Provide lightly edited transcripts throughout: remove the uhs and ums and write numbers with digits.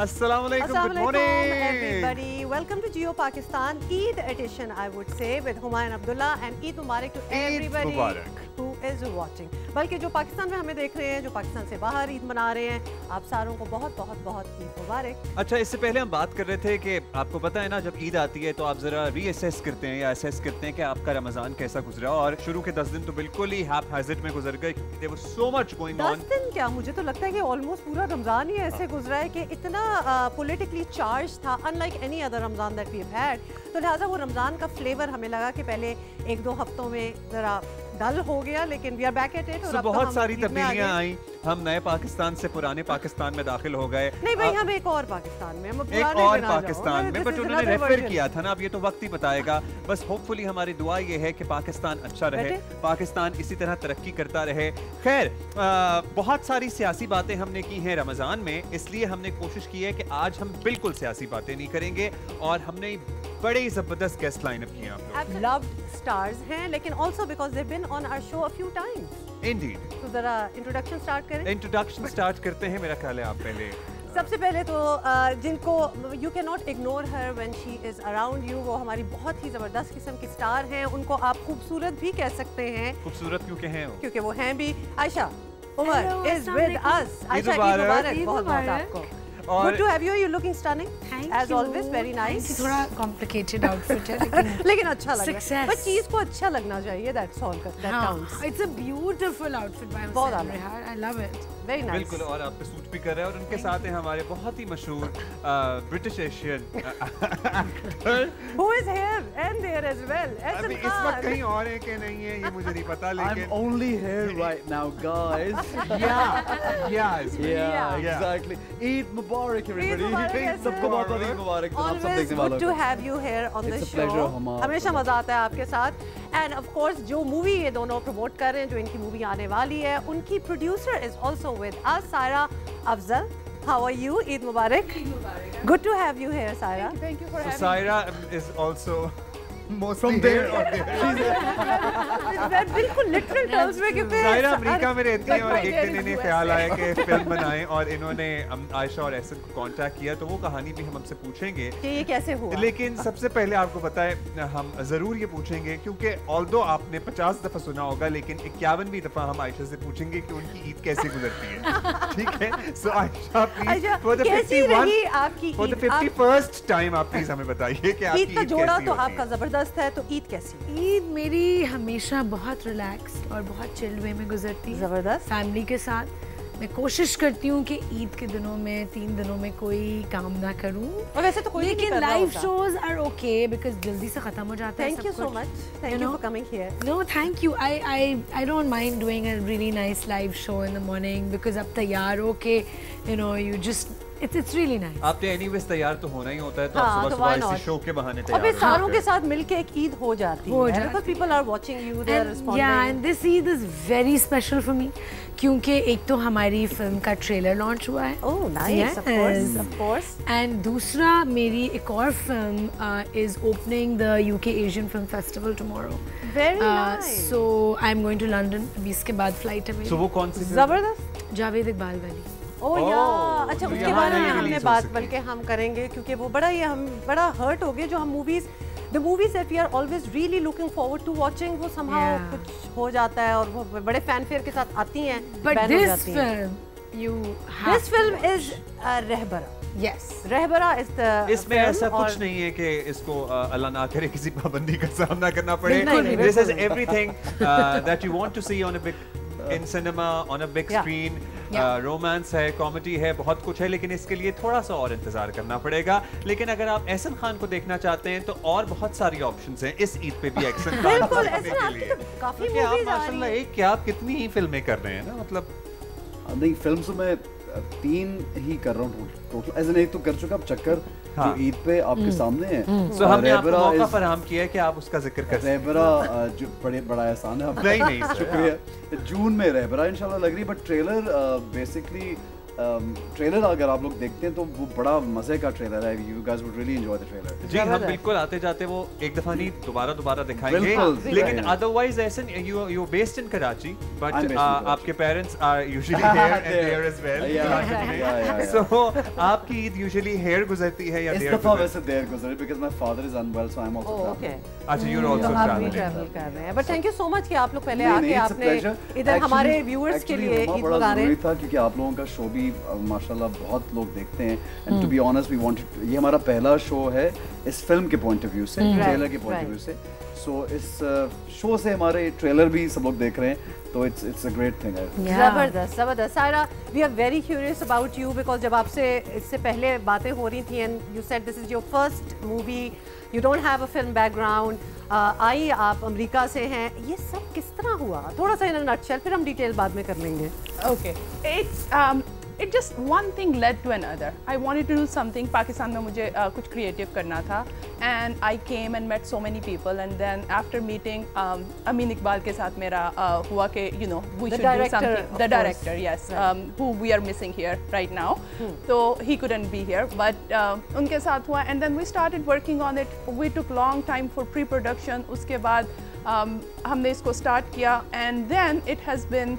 Assalamualaikum, good morning everybody. Welcome to Jio Pakistan Eid edition, I would say, with Humayun Abdullah, and Eid Mubarak to everybody who is watching. बल्कि जो पाकिस्तान में हमें देख रहे हैं, जो पाकिस्तान से बाहर ईद मना रहे हैं, आप सारों को बहुत बहुत बहुत ईद मुबारक। अच्छा, इससे पहले हम बात कर रहे थे कि आपको पता है ना, जब ईद आती है तो आप जरा रीअसेस करते हैं या असेस करते हैं कि आपका रमजान कैसा गुजरा, और शुरू के 10 दिन तो बिल्कुल ही हैपहैज़र्ड में गुजर गए क्योंकि there was so much going on. 10 दिन क्या, मुझे तो लगता है कि ऑलमोस्ट पूरा रमजान ही ऐसे गुजरा है कि इतना पॉलिटिकली चार्ज था, unlike any other Ramzan that we have had. तो लिहाजा वो रमजान का फ्लेवर हमें लगा कि पहले 1-2 हफ्तों में जरा डल हो गया, लेकिन we are back at it. और बहुत सारी तब्दीलियां आई, हम नए पाकिस्तान से पुराने पाकिस्तान में दाखिल हो गए। नहीं भाई, हम एक और पाकिस्तान में, हम एक और पाकिस्तान में, बट उन्होंने रेफर किया था ना, अब ये तो वक्त ही बताएगा। बस होपफुली हमारी दुआ ये है कि पाकिस्तान अच्छा रहे, पाकिस्तान इसी तरह तरक्की करता रहे। खैर, बहुत सारी सियासी बातें हमने की हैं रमजान में, इसलिए हमने कोशिश की है कि आज हम बिल्कुल सियासी बातें नहीं करेंगे, और हमने बड़े ही जबरदस्त गेस्ट लाइनअप किए हैं आप लोग। लव्ड स्टार्स हैं, लेकिन also because they have been on our show a few times. Indeed. तो जरा इंट्रोडक्शन स्टार्ट करें। इंट्रोडक्शन स्टार्ट करते हैं, मेरा ख्याल है आप पहले। सबसे पहले तो जिनको you can not ignore her when she is around you, वो हमारी बहुत ही जबरदस्त किस्म की स्टार हैं। उनको आप खूबसूरत भी कह सकते हैं। खूबसूरत क्यों हैं वो? क्योंकि वो हैं भी। Ayesha Omar is with us. Ayesha, Eid मुबारक बहुत बहुत आपको। Good to have you. You're looking stunning. Thank as you. always, very nice. थोड़ा complicated outfit है लेकिन अच्छा लग रहा है। बस चीज को अच्छा लगना चाहिए. That's all. That counts. It's a beautiful outfit by Hussein Rehar. I love it. Very nice. बिल्कुल, और आप पे सूट भी कर रहे हैं, और उनके साथ हैं हमारे बहुत ही मशहूर British Asian actor who is here and there as well. अभी इस वक्त कहीं और है कि नहीं है ये मुझे नहीं पता, लेकिन I'm only here right now, guys. yeah, exactly. Eid Mubarak, everybody. सबको बहुत बहुत ईद मुबारक। Always good to have you here on the show. हमेशा मजा आता है आपके साथ। And of course, जो मूवी ये दोनों प्रमोट कर रहे हैं, जो इनकी मूवी आने वाली है, उनकी producer is also with us, Saira Afzal. How are you? Eid Mubarak. Eid Mubarak. Good to have you here, Saira. Thank you for having me. So Saira is also mostly there or there. बिल्कुल literal terms में, क्योंकि Saira America में रहती है, और एक दिन इन्हें ख्याल आया कि फिल्म बनाएं, और इन्होंने आयशा और एहसन को कांटेक्ट किया, तो वो कहानी भी हम हमसे पूछेंगे कि ये कैसे हुआ। लेकिन सबसे पहले आपको पता है, हम जरूर ये पूछेंगे, क्योंकि ऑल्दो आपने 50 दफा सुना होगा, लेकिन 51वीं दफा हम आयशा से पूछेंगे कि उनकी ईद कैसे गुजरती है। ठीक है, so Ayesha please for the 51st time आप प्लीज हमें बताइए कि आपकी ईद का जोड़ा तो आपका जबरदस्त है, तो ईद कैसी? ईद मेरी हमेशा बहुत रिलैक्स्ड और बहुत चिल्ड वे में गुजरती है, जबरदस्त फैमिली के साथ। मैं कोशिश करती हूँ कि ईद के दिनों में 3 दिनों में कोई काम ना करूँ, और वैसे तो कोई लेकिन live shows are okay because जल्दी से खत्म हो जाता है। Thank you so much, thank you for coming here. No thank you, I don't mind doing a really nice live show in the morning because अब तैयार हो के you know you just It's really nice. आपने anyways तैयार तो होना ही होता है, तो आप सुबह इसी शो के बहाने तैयार हो। अबे सारों के साथ मिलके एक ईद हो जाती है, because people are watching you, they are responding. Yeah, and this Eid is very special for me, क्योंकि एक तो हमारी फिल्म का ट्रेलर लॉन्च हुआ है। Oh, nice, of course. And दूसरा मेरी एक और film is opening the UK Asian Film Festival tomorrow. Very nice. So I'm going to London. अभी इसके बाद फ्लाइट है मेरी। So वो कौन सी? जबरदस्त। जावेद इकबाल वाली। ओह या, अच्छा उसके बारे में हमने बात बल्कि हम करेंगे, क्योंकि वो बड़ा हर्ट हो गया जो हम the movies that we are always really looking forward to watching, वो somehow कुछ हो जाता है, और वो बड़े फैनफेयर के साथ आती हैं, but this film this film is Rahbara. Yes, Rahbara is the इसमें ऐसा कुछ नहीं है कि इसको अल्लाह ना करे किसी पाबंदी का सामना करना पड़े। This is everything that you want to see on a big in cinema, on a big screen. Romance है, कॉमेडी है, बहुत कुछ है, लेकिन इसके लिए थोड़ा सा और इंतजार करना पड़ेगा। लेकिन अगर आप एहसन खान को देखना चाहते हैं तो और बहुत सारी ऑप्शंस हैं इस ईद पे भी एहसन खान को देखने के लिए। काफी मूवीज आप माशाल्लाह एक क्या आप कितनी ही फिल्में कर रहे हैं ना, मतलब नहीं फिल्म्स में 3 ही कर रहा हूँ टोटल, ऐसे नहीं तो कर चुका। अब चक्कर जो ईद पे आपके सामने है, तो हमने आपको मौका फराहम किया है कि आप उसका जिक्र कर सकते हैं। रहबरा जो बड़ा एहसान है। नहीं शुक्रिया। जून में रहबरा इंशाल्लाह लग रही है, बट ट्रेलर बेसिकली ट्रेलर अगर आप लोग देखते हैं तो वो बड़ा मजे का ट्रेलर है। You guys would really enjoy the trailer. जी हम बिल्कुल आते जाते वो एक दफा नहीं दोबारा दिखाएंगे, लेकिन अदरवाइज ऐसे you based in Karachi but आपके parents are usually here and there as well, so आपकी ईद यूजुअली हियर गुजरती है या इस दफा वैसे देयर गुजरी because my father is unwell so I am also travelling. अच्छा यू आर आल्सो ट्रैवल कर रहे हैं, but thank you so much कि आप लोग पहले आके आपने इधर हमारे व्यूअर्स के लिए ईद मना रहे हैं। था क्योंकि आप लोगों का शो भी माशाल्लाह बहुत लोग देखते हैं and to be honest we wanted, ये हमारा पहला शो है इस फिल्म के पॉइंट ऑफ व्यू से, ट्रेलर के पॉइंट ऑफ व्यू से, सो इस शो से हमारे ट्रेलर भी सब लोग देख रहे हैं तो इट्स अ ग्रेट थिंग। जबरदस्त। Saira, we are very curious about you because जब आपसे इससे पहले बातें हो रही थी and you said this is your first movie, you don't have a film background, I आप अमेरिका से हैं, ये सब किस तरह हुआ? थोड़ा सा इन अ नटशेल, फिर हम डिटेल बाद में कर लेंगे। Okay, it just one thing led to another. I wanted to do something. Pakistan में मुझे कुछ creative करना था and I came and met so many people and then after meeting अमीन इकबाल के साथ मेरा हुआ कि you know we should do something. The director, yes, who we are missing here right now. So he couldn't be here, but उनके साथ हुआ and then we started working on it. We took long time for pre-production. उसके बाद हमने इसको start किया and then it has been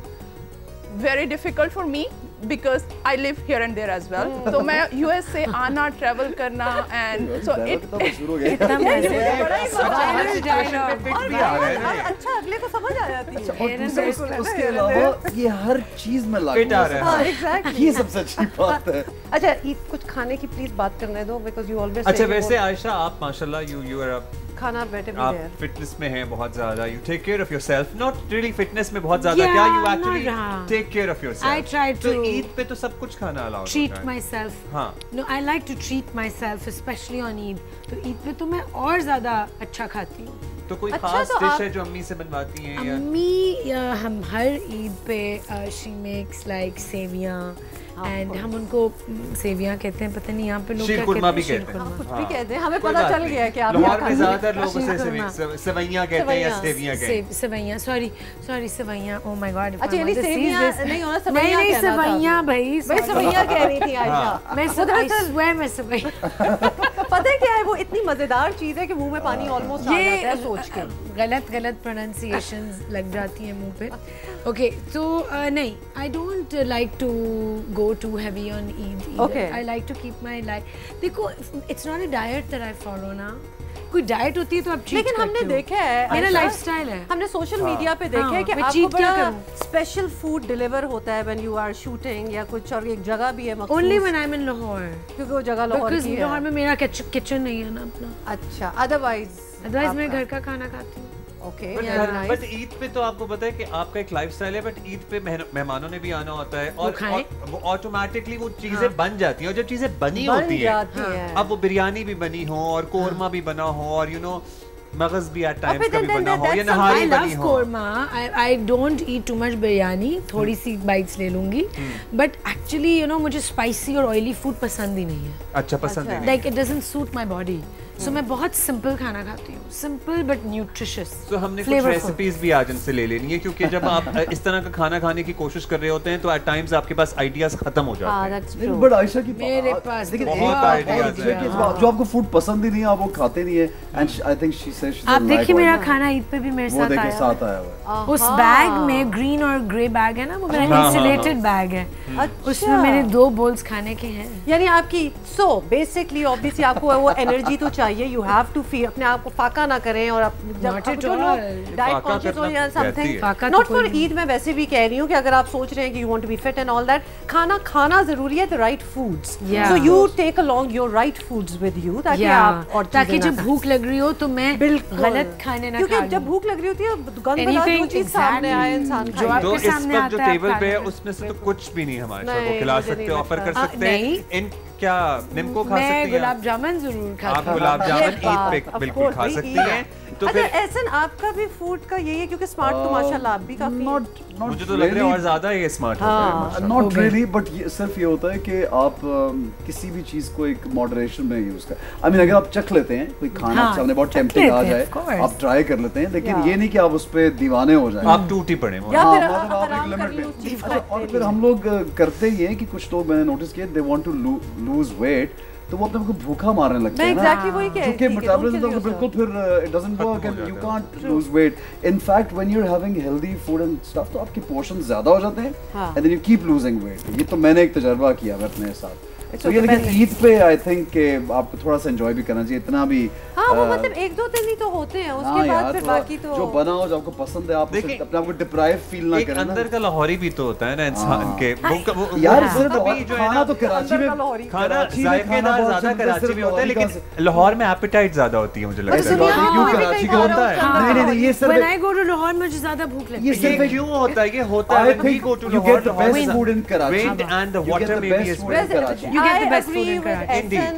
very difficult for me because I live here and there as well. तो मैं US से आना travel करना and so अच्छा अगले को समझ आ जाती है। उसके अलावा ये हर चीज में लागू है, ये सबसे अच्छी बात है। अच्छा कुछ खाने की प्लीज बात करने दो because you always अच्छा वैसे आयशा आप माशाल्लाह you are खाना बेटर भी आप फिटनेस में हैं बहुत ज्यादा, you take care of yourself, not really fitness में बहुत ज्यादा, क्या you actually take care of yourself? I try to Eid पे तो सब कुछ खाना अलाउड ट्रीट माय सेल्फ। हां no I like to treat myself specially on Eid, तो ईद पे तो मैं और ज्यादा अच्छा खाती हूँ। तो कोई खास डिश है जो अम्मी से बनवाती हैं? अम्मी हम हर ईद पे शी मेक्स लाइक सेवियां एंड हम उनको सेवियां कहते हैं, पता नहीं यहाँ पे लोग क्या कहते हैं, कुछ भी कहते हैं, हमें पता चल गया कि आप लाहौर में ज्यादातर लोग उसे सेवइयां कहते हैं या सेवियां कहते हैं। सेवइयां, सॉरी सेवइयां, ओह माय गॉड। अच्छा ये सेवियां नहीं होना, सेवइयां कहना था। सेवइयां भाई सेवइयां कह रही थी आयशा। मैं सेवइयां पता है क्या है, वो इतनी मजेदार चीज है कि मुंह में पानी ऑलमोस्ट आ जाता है सोच के। गलत प्रोनाउंसिएशंस लग जाती हैं मुंह पे। ओके तो नहीं, I don't like to go too heavy on Eid either. Okay. I like to keep my life. देखो, it's not a diet that I follow ना। कोई डाइट होती है तो आप चीट करते हो। लेकिन हमने देखा है, मेरा लाइफस्टाइल है। हमने सोशल मीडिया पे देखा है कि आपको बड़ा स्पेशल फूड डिलीवर होता है when you are shooting या कुछ, और एक जगह भी है मखसूस। Only when I'm in Lahore. क्योंकि वो जगह लाहौर की है। Because लाहौर में मेरा किचन नहीं है ना अपना। अच्छा, otherwise मैं घर का खाना खाती हूँ। बट ईद पे तो आपको पता है कि आपका एक लाइफस्टाइल है, बट ईद पे मेहमानों ने भी आना होता है और वो ऑटोमेटिकली वो चीजें बन जाती हैं, और जब चीजें बनी होती है, अब वो बिरयानी भी बनी हो और कोरमा भी बना हो और यू नो मगज भी एट टाइम्स कभी बना हो या नहारी बनी हो। Korma, I don't eat too much biryani, थोड़ी सी बाइट्स ले लूंगी, बट एक्चुअली यू नो मुझे स्पाइसी और ऑयली फूड पसंद ही नहीं है। अच्छा पसंद नहीं, like it doesn't suit my body, so मैं बहुत सिंपल खाना खाती हूँ, सिंपल बट न्यूट्रिशियस। तो हमने कुछ रेसिपीज भी आज इनसे ले लेनी है, क्योंकि जब आप इस तरह का खाना खाने की कोशिश कर रहे होते हैं तो एट टाइम्स आपके पास आइडियाज खत्म हो जाते हैं। बट आयशा की मेरे पास बहुत आइडियाज हैं जो आपको फूड पसंद ही नहीं है, आप वो खाते नहीं है, and I think she said आप देखिए मेरा खाना ईद पे भी मेरे साथ आया है। उस बैग में ग्रीन और ग्रे बैग है ना, वो मेरा इंसुलेटेड बैग है, उसमें मेरे 2 बोल्स खाने के हैं। यानी आपकी सो बेसिकली ऑब्वियसली आपको वो एनर्जी तो चाहिए, यू हैव टू फील, अपने आप को फाका ना करें, और जब जो लोग डाइट कॉन्शियस हो या समथिंग, नॉट फॉर ईद, मैं वैसे भी कह रही हूँ कि अगर आप सोच रहे हैं कि you want to be fit and all that, खाना जरूरी है, the right foods, so you take along your right foods with you, ताकि आप और ताकि जब भूख लग रही हो तो मैं गलत खाने ना, क्योंकि जब भूख लग रही होती है गंद वाला जो चीज सामने आए इंसान जो आपके सामने आता है, जो टेबल पे है उसमें से तो कुछ भी नहीं हमारे साथ को खिला सकते, ऑफर कर सकते हैं। इन क्या निम्को खा सकती हैं? गुलाब जामुन जरूर खाती हूं। आप गुलाब जामुन ईद पे बिल्कुल खा सकती हैं। तो फिर एहसन आपका भी फूड का यही है क्योंकि स्मार्ट तो माशाल्लाह आप भी काफी मुझे तो लग रहा है और ज्यादा ये स्मार्ट हो गए। नॉट रियली, बट सिर्फ ये होता है कि आप किसी भी चीज को एक मॉडरेशन में यूज कर, आई मीन अगर आप चख लेते हैं कोई खाना सामने बहुत टेम्पटिंग आ जाए आप ट्राई कर लेते हैं, लेकिन ये नहीं कि आप उस पे दीवाने हो जाए, आप टूटी पड़े। और फिर हम लोग करते ही हैं कि कुछ लोग मैंने नोटिस किया they want to lose weight, तो वो अपने को भूखा मारने लगते हैं ना, क्योंकि मेटाबॉलिज्म तो बिल्कुल फिर it doesn't work and you can't lose weight. In fact when you are having healthy food and stuff तो आपके पोर्शन ज्यादा हो जाते हैं and then you keep losing weight. ये तो मैंने एक तजुर्बा किया है अपने साथ। तो ये लेकिन ईद पे आई थिंक कि आपको थोड़ा सा एंजॉय भी करना चाहिए, इतना भी वो मतलब 1-2 दिन ही तो होते हैं, उसके बाद फिर बाकी तो जो बना हो जो आपको पसंद है आप अपने आप को डिप्राइव फील ना करें। अंदर का लाहौरी भी तो होता है ना इंसान के, यार खाना तो कराची में खाना जायकेदार ज्यादा कराची में होता है, लेकिन लाहौर में एपेटाइट ज्यादा होती है मुझे लगता है। क्यों कराची का होता है? नहीं ये सिर्फ when I go to Lahore मुझे ज्यादा भूख लगती है। ये सिर्फ क्यों होता है? ये होता है when we go to Lahore, the best food in Karachi and the water maybe is better. You get the best food in Karachi. Indeed.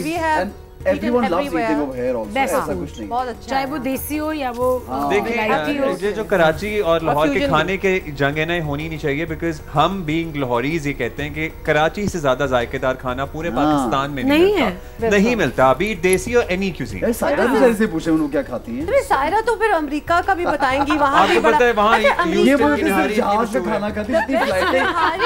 We have everyone loves eating over here also. ऐसा कुछ नहीं, बहुत अच्छा, चाहे वो देसी हो या वो देखिए जो कराची और लाहौर के खाने के जंग है ना होनी नहीं चाहिए, बिकॉज हम बीइंग लाहौरीज ये कहते हैं कि कराची से ज्यादा जायकेदार खाना पूरे पाकिस्तान में नहीं मिलता अभी देसी और एनी क्यूजीन। सायरा भी से पूछे उन्होंने क्या खाती हैं? अरे सायरा तो फिर अमेरिका का भी बताएंगी, वहाँ भी पता है वहाँ ये बोलते जहाज पे खाना खाती है,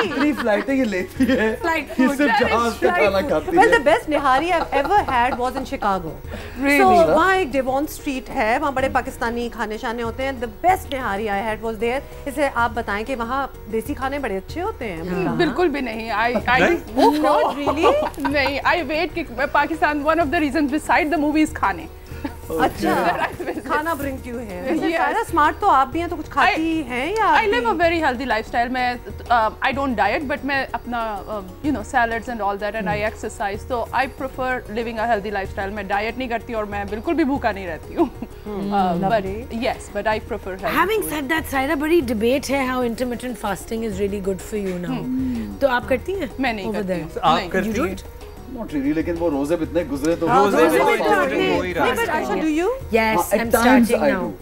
इतनी फ्लाइटें ये लेती है, सिर्फ जहाज पे खाना खाती है। Well, the best nihari I've ever had was in Chicago. Really? So वहाँ एक Devon Street है, वहाँ बड़े पाकिस्तानी खाने शाने होते हैं। The best nihari I had was there. इसे आप बताएं कि वहाँ देसी खाने बड़े अच्छे होते हैं। बिल्कुल भी नहीं। Oh God, really? नहीं, I wait कि Pakistan one of the reasons beside the movie is खाने। अच्छा, खाना bring you here। सारा स्मार्ट तो आप भी हैं, तो कुछ खाती हैं या? I live a very healthy lifestyle. मैं I don't diet, but मैं अपना you know salads and all that and I exercise. So I prefer living a healthy lifestyle. मैं diet नहीं करती और मैं बिल्कुल भी भूखा नहीं रहती हूँ। But yes, but I prefer healthy. Having said that, Saira बड़ी debate है how intermittent fasting is really good for you now. तो आप करती हैं? मैं नहीं करती हूँ। आप करती हैं? Not really, लेकिन वो रोजे इतने गुजरे तो रोजे में कोई Aisha, do you? Yes, I'm starting now.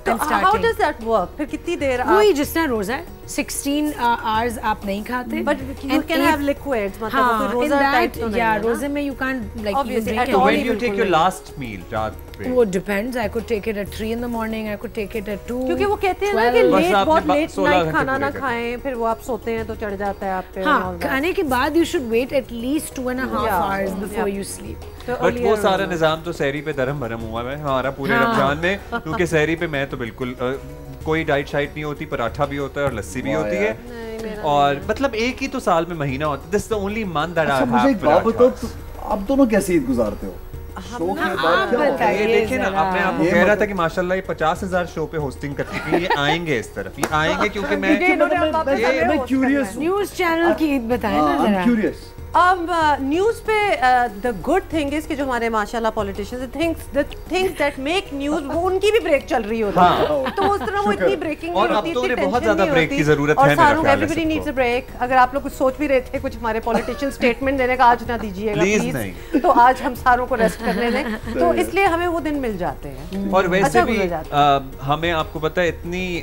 So how does that work? फिर कितनी देर आप? वही जिस तरह रोजा है 16 hours आप नहीं खाते, but you can have liquids, मतलब कोई रोजा टाइप तो नहीं है ना? रोजे में you can't like even drink it. When you take your last meal रात पे? वो depends. I could take it at 3 in the morning. I could take it at 2. क्योंकि वो कहते हैं ना कि बहुत late night खाना ना खाएं, फिर वो आप सोते हैं तो चढ़ जाता है आप पे। हाँ, खाने के बाद you should wait at least 2.5 hours before you sleep. But वो सारा निजाम तो सहरी पे धर्म भरम हुआ है हमारा पूरे रमजान में, क्योंकि सहरी पे मैं तो बिल्कुल कोई डाइट शाइट नहीं होती, पराठा भी होता है और लस्सी भी होती है, और मतलब एक ही तो साल में महीना होता है। This the only month that I have. मुझे एक बात बताओ, आप दोनों कैसे ईद गुजारते हो? शो के बाद क्या होता है? ये देखिए ना, अपने आप को कह रहा था कि माशाल्लाह ये 50,000 शो पे होस्टिंग करती थी, ये आएंगे इस तरफ, ये आएंगे क्योंकि मैं क्यूरियस हूं। न्यूज़ चैनल की ईद बताएं ना जरा। क्यूरियस न्यूज़ पे द गुड थिंग इज कि जो हमारे माशाल्लाह politicians things that make news, वो उनकी भी ब्रेक चल रही होती है, तो उस तरह वो इतनी ब्रेकिंग नहीं होती, इतनी बहुत ज्यादा ब्रेक की जरूरत है। और सारों एवरीबॉडी नीड्स अ ब्रेक। अगर आप लोग कुछ सोच भी रहे थे कुछ हमारे पॉलिटिशियन स्टेटमेंट देने का, आज ना दीजिएगा प्लीज, तो आज हम सारों को रेस्ट करने दें, तो इसलिए हमें वो दिन मिल जाते हैं। और वैसे भी हमें आपको पता है इतनी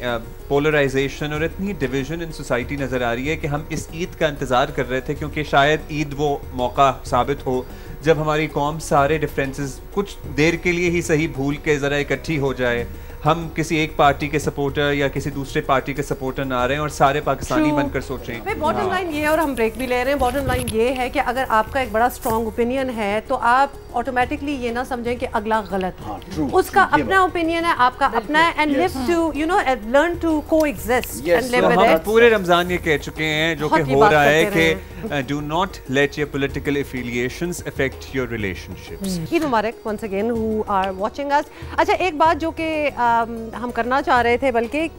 पोलराइजेशन और इतनी डिवीजन इन सोसाइटी नजर आ रही है कि हम इस ईद का इंतजार कर रहे थे, क्योंकि शायद ईद वो मौका साबित हो जब हमारी कौम सारे डिफरेंसेस कुछ देर के लिए ही सही भूल के जरा इकट्ठी हो जाए। हम किसी एक पार्टी के सपोर्टर या किसी दूसरे पार्टी के सपोर्टर ना रहे और सारे पाकिस्तानी बनकर सोचें। बॉटम लाइन ये है, और हम ब्रेक भी ले रहे हैं, बॉटम लाइन ये है कि अगर आपका एक बड़ा स्ट्रॉन्ग ओपिनियन है तो आप ऑटोमेटिकली ये ना समझें कि अगला गलत है। उसका अपना ओपिनियन है, आपका अपना है, and live to you know learn to coexist and live with it. पूरे रमजान ये कह चुके हैं जो कि हो रहा है कि do not let your political affiliations affect your relationships. Eid मुबारक once again who are watching us. अच्छा, एक बात जो कि हम करना चाह रहे थे, बल्कि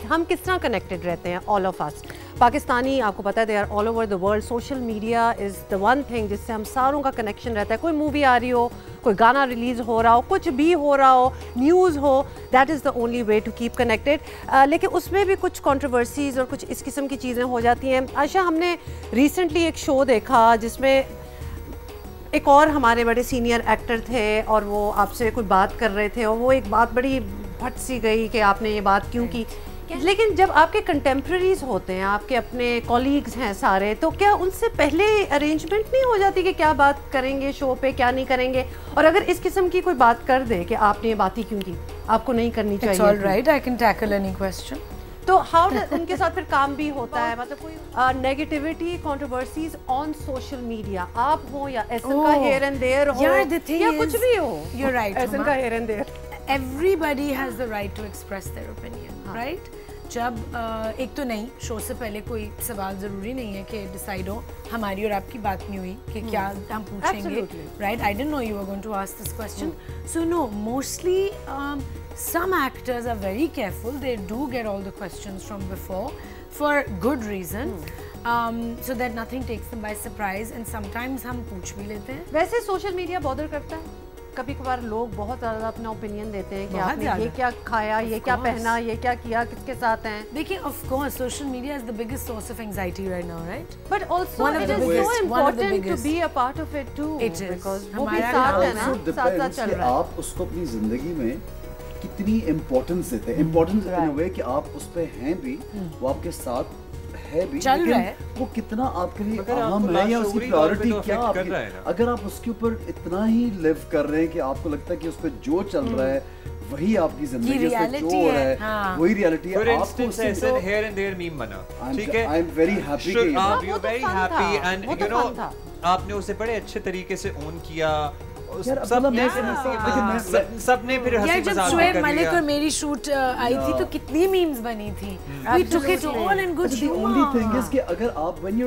हम किस तरह कनेक्टेड रहते हैं ऑल ऑफ अस पाकिस्तानी, आपको पता है they are all over the world. Social media is the one thing जिससे हम सारों का कनेक्शन रहता है। कोई मूवी आ रही हो, कोई गाना रिलीज़ हो रहा हो, कुछ भी हो रहा हो, न्यूज़ हो, that is the only way to keep connected. लेकिन उसमें भी कुछ कंट्रोवर्सीज और कुछ इस किस्म की चीज़ें हो जाती हैं। आयशा, हमने रिसेंटली एक शो देखा जिसमें एक और हमारे बड़े सीनियर एक्टर थे और वो आपसे कोई बात कर रहे थे और वो एक बात बड़ी फट सी गई कि आपने ये बात क्यों की, लेकिन जब आपके कंटेम्प्रेरीज होते हैं, आपके अपने कॉलीग्स हैं सारे, तो क्या उनसे पहले अरेंजमेंट नहीं हो जाती कि क्या बात करेंगे शो पे, क्या नहीं करेंगे? और अगर इस किस्म की कोई बात कर दे कि आपने ये बात ही क्यों की, आपको नहीं करनी चाहिए, It's all right, I can tackle any question. तो हाउ उनके साथ फिर काम भी होता है, मतलब कोई negativity controversies on social media, आप हो या एसन का हियर एंड देयर हो या कुछ भी हो, you're right, एसन का here and there, everybody has the right to express their opinion, right? जब एक तो नहीं, शो से पहले कोई सवाल ज़रूरी नहीं है कि डिसाइड हो हमारी और आपकी बात नहीं हुई कि क्या हम पूछेंगे, right? I didn't know you were going to ask this question. So no, mostly some actors are very careful. They do get all the questions from before for good reason, so that nothing takes them by surprise. And sometimes हम पूछ भी लेते हैं. वैसे social media bother करता है? कभी कभार लोग बहुत ज़्यादा अपना ओपिनियन देते हैं कि आपने ये क्या खाया, ये क्या पहना, ये क्या किया, किसके साथ हैं. देखिए, of course, social media is the biggest source of anxiety right now, right? But also it is so important to be a part of it too. It is. Because वो भी साथ है ना, साथ साथ चल रहा है. आप उसको अपनी जिंदगी में कितनी इम्पोर्टेंस देते हैं, इम्पोर्टेंस इन अ वे कि आप उस पे हैं भी, वो आपके साथ है भी, लेकिन वो कितना आपके लिए अहम है या उसकी प्रायोरिटी क्या आपकी, अगर आप उसके ऊपर इतना ही लिव कर रहे हैं कि आपको लगता है कि उस पर जो चल रहा है वही आपकी जिंदगी, उस पे जो हो रहा है वही रियलिटी है. आपको उससे हियर एंड देयर मीम बना, ठीक है, आई एम वेरी हैप्पी कि you are very happy and you know आपने उसे बड़े अच्छे तरीके से ओन किया. सबने फिर हंसी मजाक जब शोएब मलिक और मेरी शूट आई थी तो कितनी मीम्स बनी थी. We took it all in good humor. The only thing is कि अगर आप when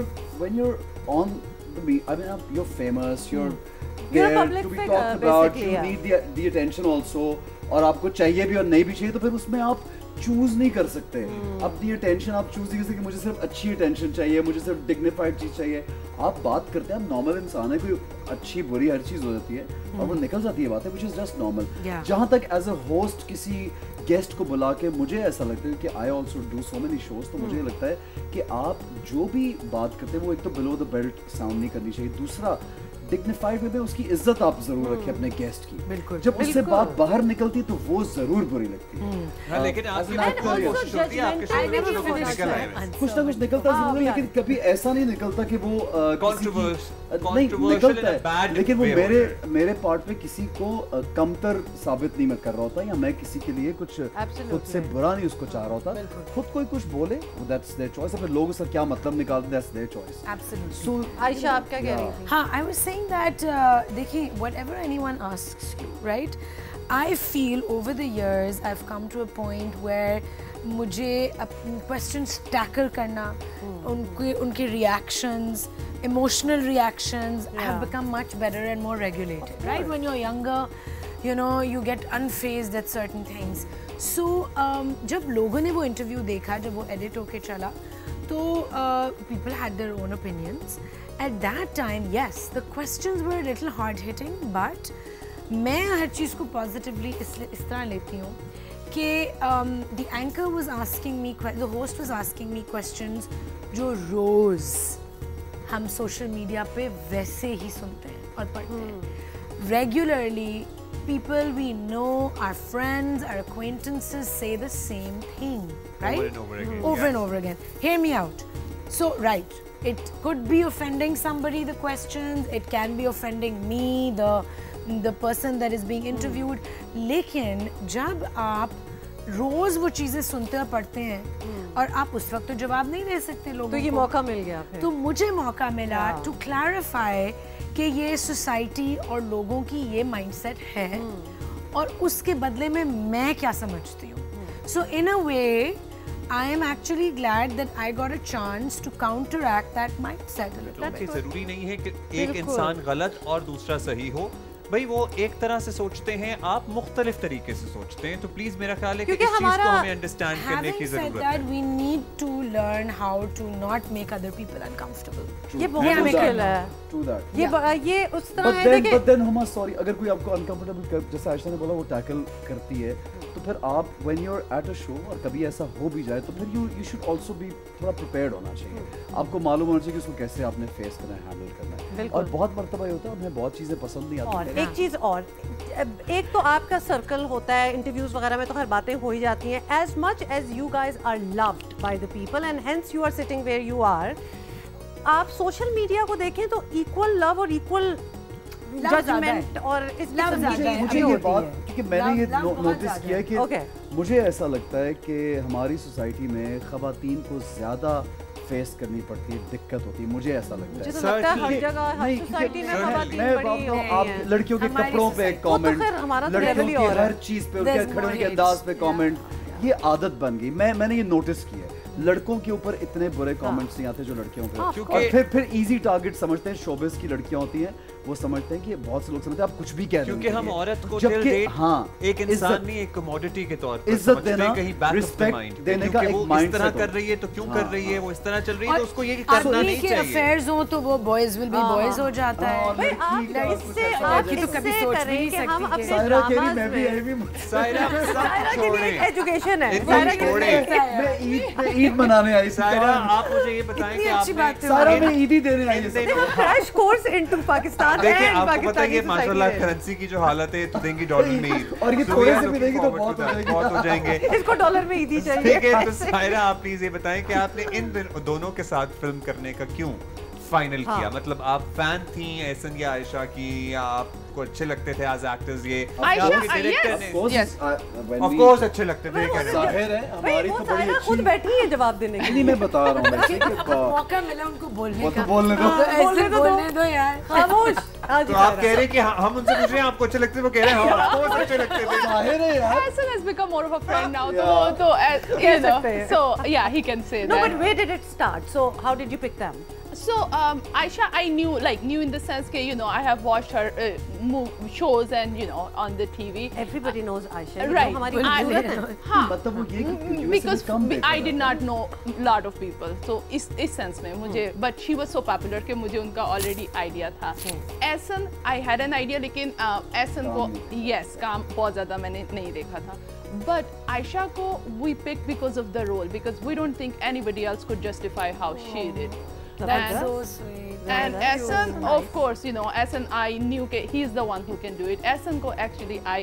you're on the beat, I mean you're famous, you're there to be talked about, you need the attention also, और आपको चाहिए भी और नहीं भी चाहिए, तो फिर उसमें आप चूज नहीं कर सकते. अपनी अटेंशन आप चूज नहीं कर सकते कि मुझे सिर्फ अच्छी अटेंशन चाहिए, मुझे सिर्फ डिग्निफाइड चीज चाहिए. आप बात करते हैं, आप नॉर्मल इंसान है, कोई अच्छी बुरी हर चीज हो जाती है और वो निकल जाती है बातें, व्हिच इज जस्ट नॉर्मल. जहाँ तक एज अ होस्ट किसी गेस्ट को बुला के मुझे ऐसा लगता है कि I also do so many shows, तो मुझे लगता है कि आप जो भी बात करते हैं वो एक तो बिलो द बेल्ट साउंड नहीं करनी चाहिए, दूसरा डिग्निफाइड में उसकी इज्जत आप जरूर रखें अपने गेस्ट की. बिल्कुल. जब उससे बात बाहर निकलती है तो वो जरूर बुरी लगती है. लेकिन आपकी कोशिश होती है आपके शो में कुछ ना कुछ निकलता जरूर है, लेकिन कभी ऐसा नहीं निकलता कि वो नहीं निकलता है, लेकिन वो मेरे पार्ट में किसी को कमतर साबित नहीं मैं कर रहा होता, या मैं किसी के लिए कुछ खुद से बुरा नहीं उसको चाह रहा होता. खुद कोई कुछ बोले दैट्स देयर चॉइस, फिर लोग उसका क्या मतलब निकालते दैट्स देयर चॉइस. एब्सोल्युटली. सो आयशा आप क्या कह रही थी? हाँ, आई वाज सेइंग दैट देखिए, whatever anyone asks you, right? I feel over the years I've come to a point where मुझे questions tackle करना, उनके reactions, emotional reactions have become much better and more regulated, right? When you're younger, you know, you get unfazed at certain things. So जब लोगों ने वो interview देखा, जब वो edit होके चला, तो people had their own opinions. At that time, yes, the questions were a little hard-hitting, but मैं हर चीज़ को positively इस तरह लेती हूँ कि the anchor was asking me, the host was asking me questions जो रोज़ हम social media पे वैसे ही सुनते हैं और पढ़ते हैं. Regularly, people we know, our friends, our acquaintances say the same thing, right? Over and over again. Over and over again. Hear me out. So, right. It could be offending somebody, the questions. It can be offending me, the person that is being interviewed. लेकिन जब आप रोज वो चीजें सुनते और पढ़ते हैं और आप उस वक्त तो जवाब नहीं दे सकते लोगों को, तो ये मौका मिल गया फिर. तो मुझे मौका मिला टू क्लैरिफाई कि ये सोसाइटी और लोगों की ये माइंडसेट है और उसके बदले में मैं क्या समझती हूँ. सो इन अ वे I am actually glad that I got a chance to counteract that mindset a little bit. जरूरी नहीं है कि एक इंसान गलत और दूसरा सही हो. भाई वो एक तरह से सोचते हैं, आप मुख्तलिफ तरीके से सोचते हैं, तो प्लीज मेरा ख्याल है कि इस चीज को हमें अंडरस्टैंड करने की जरूरत है। we need to learn how to not make other people uncomfortable. ये बहुत मुश्किल है। True that. ये उस तरह है कि but then हुमा सॉरी, अगर कोई आपको अनकंफर्टेबल कर, जैसे आयशा ने बोला वो टैकल करती है, तो फिर आप when you're at a show और कभी ऐसा हो भी जाए तो फिर you should also be थोड़ा prepared होना चाहिए। आपको मालूम होना चाहिए कि उसको कैसे आपने फेस करना है, हैंडल करना है। और बहुत मर्तबा होता है हमें बहुत चीजें पसंद नहीं आती। और एक चीज और, एक तो आपका सर्कल होता है इंटरव्यूज वगैरह में, तो हर बातें हो ही जाती हैं। As much as you guys are loved by the people and hence you are sitting where you are, आप सोशल मीडिया को देखें तो इक्वल लव और इक्वल जजमेंट और मुझे ये बात, क्योंकि मैंने ये नोटिस किया है कि मुझे ऐसा लगता है कि हमारी सोसाइटी में खवातीन को ज्यादा फेस करनी पड़ती है, दिक्कत होती है, मुझे ऐसा लगता है। मुझे लगता है हर जगह हर सोसाइटी में खवातीन बड़ी हैं। आप लड़कियों के कपड़ों पे कमेंट, लड़कियों की हर चीज पे, उनके खड़े के अंदाज पे कमेंट, ये आदत बन गई। मैंने ये नोटिस किया है, लड़कों के ऊपर इतने बुरे कमेंट्स नहीं आते जो लड़कियों पे, और फिर इजी टारगेट समझते हैं। शोबिस की लड़कियां होती हैं, वो समझते हैं कि बहुत से लोग समझते हैं आप कुछ भी कह रहे हैं, क्योंकि हम औरत को एक इंसान नहीं, एक कमोडिटी के तौर पर इज्जत देना, कहीं बैक ऑफ द माइंड देने का एक माइंड इस तरह कर रही है तो क्यों कर रही है, वो इस तरह चल रही है तो उसको ये करना नहीं चाहिए। अफेयर्स हो तो वो बॉयज विल बी बॉयज हो जाता है। भाई आप इससे आप तो कभी सोच भी नहीं सकती हम अपने ड्रामास में सायरा के लिए एजुकेशन है। मैं ईद मनाने आई। सायरा आप मुझे ये बताएं कि आपने सारा मैं ईद ही देने आई हूं, क्रैश कोर्स इनटू पाकिस्तान। देखिए आपको पता है ये माशाल्लाह करेंसी की जो हालत है, तो देंगी डॉलर में ईद, और ये थोड़े से भी देंगी तो बहुत हो जाएंगे। इसको डॉलर में ईद ही चाहिए। ठीक है, तो सायरा आप प्लीज ये बताएं कि आपने इन दोनों के साथ फिल्म करने का क्यों फाइनल किया? मतलब आप फैन थी एहसन या आयशा की, या आपको अच्छे लगते थे एज एक्टर्स? ये ऑफ कोर्स अच्छे लगते थे, जाहिर है हमारी तो बड़ी अच्छी खुद बैठी है जवाब देने के लिए। नहीं मैं बता रहा हूं वैसे कि मौका मिला उनको बोलने का, बोलने दो यार, खामोश। तो आप कह रहे हैं कि हम उनसे पूछ रहे हैं आपको अच्छे लगते थे, वो कह रहे हैं हम आपको अच्छे लगते थे। जाहिर है यार, Ahsan has become more of a friend now, तो you know, so yeah, he can say that. No, but where did it start? So how did you pick them? So Aisha, I knew in the sense that, you know, I have watched her shows and, you know, on the TV. Everybody knows Aisha. Right. मतलब वो ये कि because I did not know a lot of people. So इस sense में मुझे, but she was so popular कि मुझे उनका already idea था. Ahsan, I had an idea, लेकिन Ahsan को yes काम बहुत ज़्यादा मैंने नहीं देखा था. But Aisha को we picked because of the role, because we don't think anybody else could justify how she did. That's so sweet. And Ahsan, of course, you know, Ahsan, I knew that he's the one who can do it. Ahsan को actually I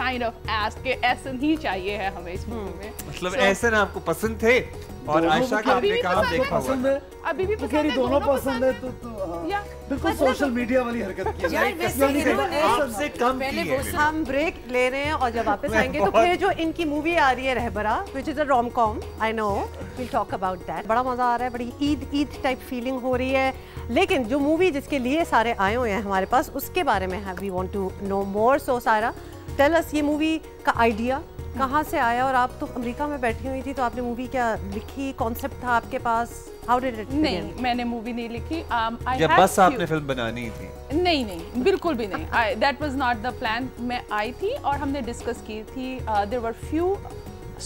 kind of asked कि Ahsan ही चाहिए है हमें इस movie में. मतलब Ahsan आपको पसंद थे और आयशा का आपने काम देखा हुआ है। अभी भी पसंद है, दोनों पसंद है तो बिल्कुल सोशल मीडिया वाली हरकत की है। आपसे कम की है। हम ब्रेक ले रहे हैं और जब वापस आएंगे तो फिर जो इनकी मूवी आ रही है Rahbara, which is a rom-com, I know, we'll talk about that. बड़ा मजा आ रहा है, बड़ी ईद टाइप फीलिंग हो रही है, लेकिन जो मूवी जिसके लिए सारे आए हुए हैं हमारे पास, उसके बारे में we want to know more. So Saira, tell us ये मूवी का आइडिया कहाँ से आया? और आप तो अमेरिका में बैठी हुई थी, तो आपने मूवी क्या लिखी, कॉन्सेप्ट था आपके पास? How did it begin? नहीं, मैंने मूवी नहीं लिखी. जब बस आपने फिल्म बनानी थी? नहीं, बिल्कुल भी नहीं. That was not the plan. मैं आई थी और हमने डिस्कस की थी. There were few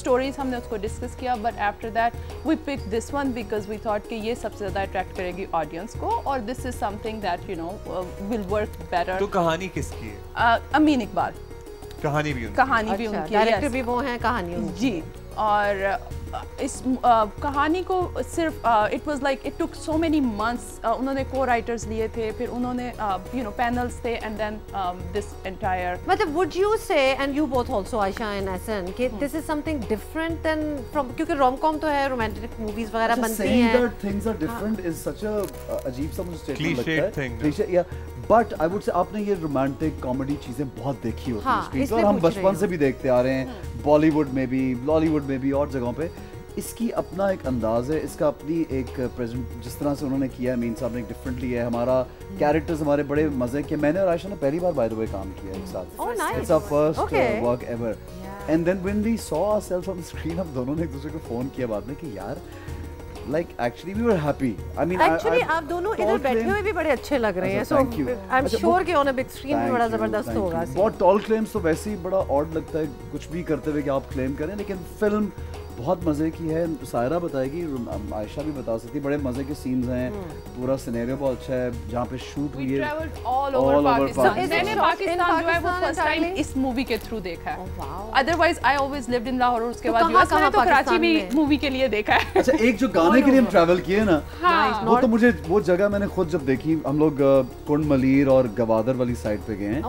stories हमने उसको डिस्कस किया, but after that we picked this one because we thought कि ये सबसे ज़्यादा अट्रैक्ट करेगी ऑडियंस को, और this is something that you know will work better. तो कहानी किसकी है? अमीन इकबाल. कहानी भी उनकी? कहानी भी उनकी है, डायरेक्टर भी वो हैं, कहानी उनकी जी. और इस कहानी को सिर्फ it was like it took so many months. उन्होंने को राइटर्स लिए थे, फिर उन्होंने यू नो पैनल्स थे, एंड देन दिस एंटायर. मतलब would you say, and you both also Ayesha and Ahsan, कि this is something different than from, क्योंकि रोम-कॉम तो है, रोमांटिक मूवीज वगैरह बनती हैं. Saying that things are different is such a अजीब सा मुझे स्टेटमेंट लगता है. क्लीशे या बट आई वुड से आपने ये रोमांटिक कॉमेडी चीजें बहुत देखी होती हैं स्क्रीन पर, और हम बचपन से भी देखते आ रहे हैं, बॉलीवुड में भी, लॉलीवुड में भी, और जगहों पे. इसकी अपना एक अंदाज है, इसका अपनी एक प्रेजेंट, जिस तरह से उन्होंने किया है, मीन साहब ने एक डिफरेंटली है. हमारा कैरेक्टर्स हमारे बड़े मजे के. मैंने और आयशा ने पहली बार बाय द वे काम किया एक साथ. It's our first work ever. And then when we saw ourselves on the screen, हम दोनों ने एक दूसरे को फोन किया बाद में कि यार like actually we were happy. I mean, actually आप दोनों इधर बैठे हुए भी बड़े अच्छे लग रहे हैं. So I'm sure कि on a big screen भी बड़ा ज़बरदस्त होगा. बहुत tall claims तो वैसे ही बड़ा odd लगता है कुछ भी करते हुए कि आप claim करें, लेकिन फिल्म बहुत मजे की है. सायरा बताएगी, आयशा भी बता सकती है, बड़े मजे के सीन्स हैं, पूरा सिनेरियो बहुत अच्छा है जहाँ पे शूट हुई है. all over Pakistan. मैंने पाकिस्तान जो है वो फर्स्ट टाइम इस मूवी के थ्रू देखा है. Otherwise I always lived in Lahore और उसके बाद यूएस में तो कराची भी मूवी के लिए देखा है. अच्छा, एक जो गाने के लिए हम ट्रैवल किए ना, वो तो मुझे वो जगह मैंने खुद जब देखी, हम लोग कुंड मलीर और गवादर वाली साइड पे गए हैं.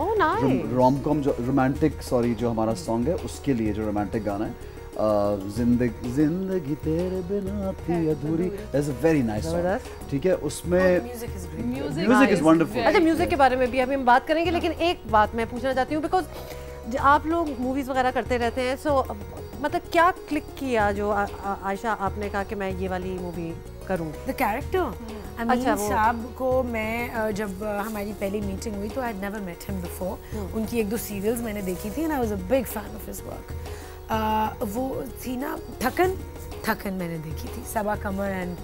रोमकॉम जो रोमांटिक जो हमारा सॉन्ग है उसके लिए जो रोमांटिक गाना है, जिंदगी तेरे बिना थी अधूरी, that's a very nice song. ठीक है, उसमें म्यूजिक इज वंडरफुल. अच्छा, म्यूजिक के बारे में भी अभी हम बात करेंगे, लेकिन एक बात मैं पूछना चाहती हूँ, बिकॉज आप लोग मूवीज वगैरह करते रहते हैं, सो मतलब क्या क्लिक किया जो आयशा आपने कहा कि मैं ये वाली मूवी करूँ? The character. अमीन साहब को मैं जब हमारी पहली मीटिंग हुई तो I had never met him before. उनकी एक दो सीरियल्स मैंने देखी थी and I was a big fan of his work. वो थी ना थकन मैंने देखी थी, Saba Qamar and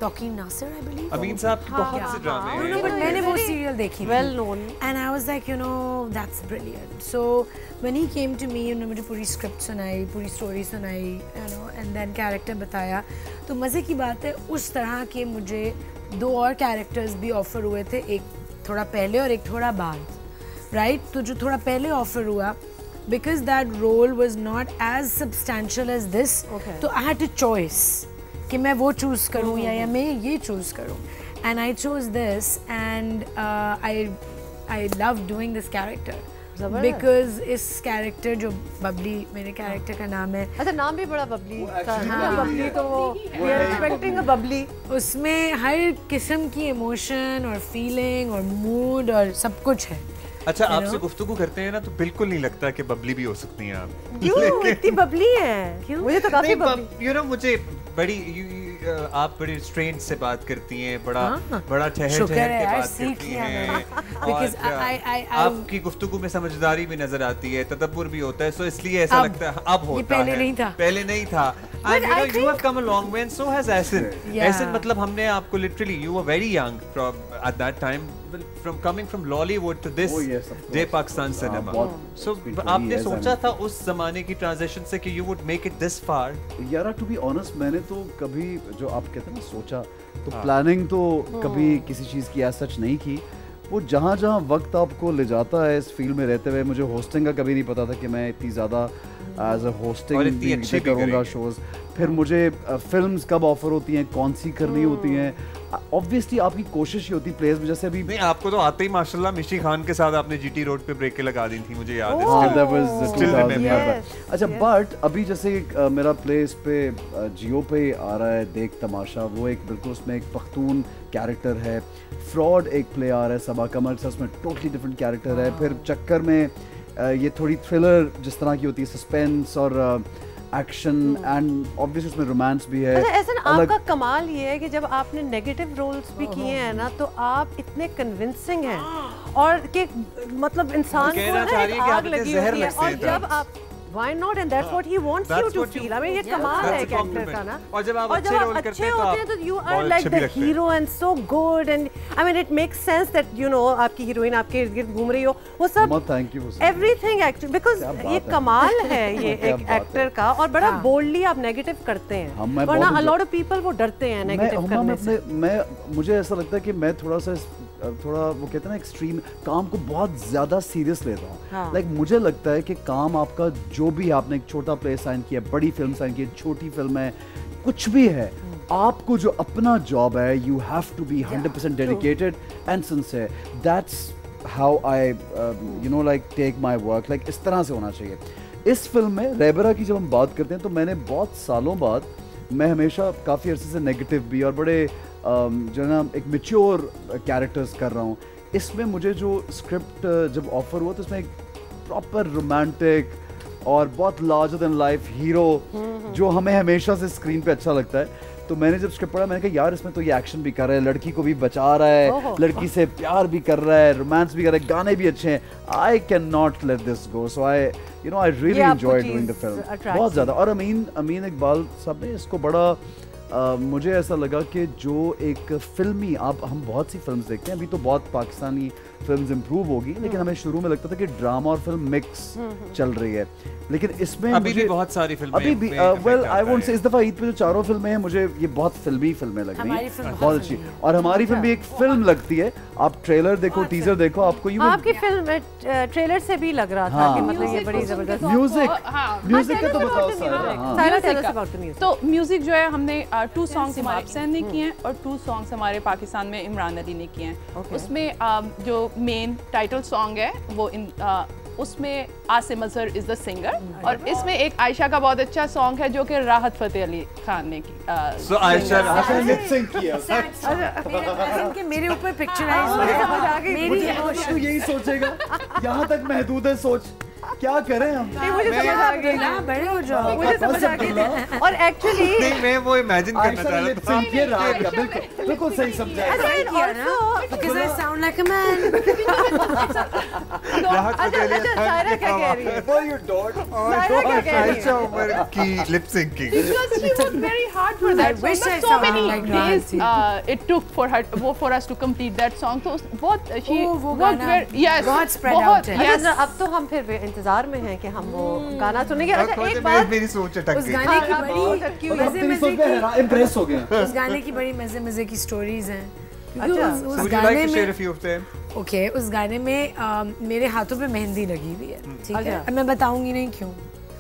Tauqeer Nasir, I believe. Amin साहब की बहुत से ड्रामे हैं, बट मैंने वो सीरियल देखी, well known, and I was like, you know, that's brilliant. So when he came to me, उन्होंने मुझे पूरी स्क्रिप्ट सुनाई, पूरी स्टोरी सुनाई, you know, and then character बताया. तो मज़े की बात है, उस तरह के मुझे दो और कैरेक्टर्स भी ऑफर हुए थे, एक थोड़ा पहले और एक थोड़ा बाद, राइट? तो जो थोड़ा पहले ऑफर हुआ, because that role was not as substantial as this, तो I had to choice कि मैं वो choose करूँ या मैं ये choose करूँ, and I chose this, and I love doing this character because इस character जो बबली, मेरे character का नाम है. अच्छा, नाम भी बड़ा बबली का है. बबली तो वो we are expecting a Babli. उसमें हर किस्म की emotion और feeling और mood और सब कुछ है. अच्छा, आपसे गुफ्तगू करते हैं ना तो बिल्कुल नहीं लगता कि बबली भी हो सकती हैं आप. क्यों इतनी बबली हैं? मुझे तो काफी बबली. यू नो, मुझे बड़ी आप बड़ी स्ट्रेंथ से बात करती हैं, बड़ा ठहर के बात करती हैं, और आपकी गुफ्तगू में समझदारी भी नजर आती है, तदब्बुर भी होता है. सो इसलिए ऐसा लगता है अब होता है, पहले नहीं था. And you know, you have come a long way, and so has Asin. Asin, मतलब हमने आपको literally, you were very young at that time, from coming from Lollywood to this day Pakistan cinema. So आपने सोचा था उस ज़माने की transition से कि you would make it this far? यारा, to be honest, मैंने तो कभी, जो आप कहते हैं ना, सोचा तो प्लानिंग तो कभी किसी चीज़ की as such नहीं की. वो जहाँ जहाँ वक्त आपको ले जाता है इस फील्ड में रहते हुए, मुझे होस्टिंग का कभी नहीं पता था कि मैं इतनी ज़्यादा एज अ होस्टिंग भी करूँगा शोज़. फिर मुझे फिल्म्स कब ऑफर होती हैं, कौन सी करनी होती हैं. ऑब्वियसली आपकी कोशिश ही होती है प्लेस में, जैसे अभी नहीं, आपको तो आते ही माशाल्लाह मिशी खान के साथ आपने जीटी रोड पे ब्रेकें लगा दी थी, मुझे याद है. अच्छा, बट अभी जैसे मेरा प्ले इस पे जियो पे आ रहा है, देख तमाशा, वो एक बिल्कुल उसमें एक पख्तून कैरेक्टर है. फ्रॉड एक प्ले आ रहा है सबा कमर से, उसमें टोटली डिफरेंट कैरेक्टर है. फिर चक्कर में ये थोड़ी थ्रिलर जिस तरह की होती है, सस्पेंस और एक्शन, एंड ऑब्वियसली उसमें रोमांस भी है. अच्छा, ऐसा आपका कमाल ये है कि जब आपने नेगेटिव रोल्स भी किए हैं ना, तो आप इतने कन्विंसिंग हैं और कि मतलब इंसान को ना आग लगी होती है. और जब आप why not, and that's what he wants you to feel. I mean, ये कमाल है कैरेक्टर का ना. और जब आप अच्छे रोल करते हैं होते हैं तो you are like the hero and so good, and I mean it makes sense that you know आपकी हीरोइन आपके इर्द गिर्द घूम रही हो, वो सब everything actually, because ये कमाल है ये एक एक्टर का, और बड़ा बोल्डली आप नेगेटिव करते हैं, वरना a lot of people वो डरते हैं नेगेटिव करने से. मुझे ऐसा लगता है कि मैं थोड़ा वो कहते हैं ना एक्सट्रीम, काम को बहुत ज़्यादा सीरियस लेता हूँ. लाइक मुझे लगता है कि काम आपका जो भी, आपने एक छोटा प्ले साइन किया, बड़ी फिल्म साइन की, छोटी फिल्म है, कुछ भी है, आपको जो अपना जॉब है, you have to be 100% dedicated and sincere. That's how I you know like take my work. Like इस तरह से होना चाहिए. इस फिल्म में रेबरा की जब हम बात करते हैं तो मैंने बहुत सालों बाद, मैं हमेशा काफ़ी अरसे से नेगेटिव भी और बड़े जो है ना एक मैच्योर कैरेक्टर्स कर रहा हूँ. इसमें मुझे जो स्क्रिप्ट जब ऑफर हुआ तो इसमें एक प्रॉपर रोमांटिक और बहुत लार्जर देन लाइफ हीरो जो हमें हमेशा से स्क्रीन पे अच्छा लगता है, तो तो मैंने जब स्क्रिप्ट पढ़ा मैंने कहा यार इसमें तो ये एक्शन भी कर रहा है, लड़की को भी बचा रहा है, लड़की से प्यार भी कर रहा है, रोमांस भी कर रहा है, गाने भी अच्छे हैं, I can not let this go. So I really enjoyed doing the film बहुत ज़्यादा। और अमीन इकबाल साहब ने इसको बड़ा मुझे ऐसा लगा कि जो एक फिल्मी हम बहुत सी फिल्म्स देखते हैं, अभी तो बहुत पाकिस्तानी फिल्म्स इम्प्रूव होगी, लेकिन हमें शुरू में लगता था कि ड्रामा और फिल्म मिक्स चल रही है, लेकिन इसमें अभी भी बहुत सारी फिल्में अभी भी वेल आई वोंट से इस दफा ईद पे जो 4 फिल्में हैं मुझे ये बहुत फिल्मी फिल्में लग रही हैं, बहुत अच्छी। और हमारी फिल्म भी एक फिल्म लगती है, आप ट्रेलर देखो, टीजर देखो, आपको आपकी फिल्म ट्रेलर से भी लग रहा था कि मतलब ये बड़ी जबरदस्त म्यूजिक का तो बताओ सारा। तो म्यूजिक जो है हमने 2 सॉन्ग्स इमाम हुसैन ने किए हैं और 2 सॉन्ग्स हमारे पाकिस्तान में इमरान अली ने किए हैं। उसमें जो मेन टाइटल सॉन्ग है वो उसमें Asim Azhar is the singer, और इसमें एक आयशा का बहुत अच्छा सॉन्ग है जो कि राहत फतेह अली खान ने की। सो आयशा लिप सिंक किया। मेरे ऊपर पिक्चराइज मेरी तू यही सोचेगा, यहाँ तक महदूद है सोच, क्या करें हम? मुझे समझ आ गया, बड़े हो जाओ, मुझे समझ आ गया। और एक्चुअली नहीं, मैं वो इमेजिन करना चाह रहा था। ये राग बिल्कुल सही समझा। because I sound like a man। Saira क्या कह रही है? For your daughter। सायरा क्या कह रही आयशा उमर की lip syncing. Because she was very hard for that I wish song. I So sounded many like days Nancy। it took for us to complete that song. तो बहुत she वो worked गाना yes बहुत spread out है। yes। अब तो हम फिर इंतजार में हैं कि हम वो गाना सुनेंगे। अच्छा एक बात, मेरी सोच अटक उस गई। गाने की बड़ी मजे की इम्प्रेस हो गए। उस गाने की बड़ी मजे की स्टोरीज हैं। अच्छा, उस Would you like गाने to share a में few of them? ओके उस गाने में मेरे हाथों पे मेहंदी लगी हुई है, ठीक है। अब मैं बताऊंगी नहीं क्यों,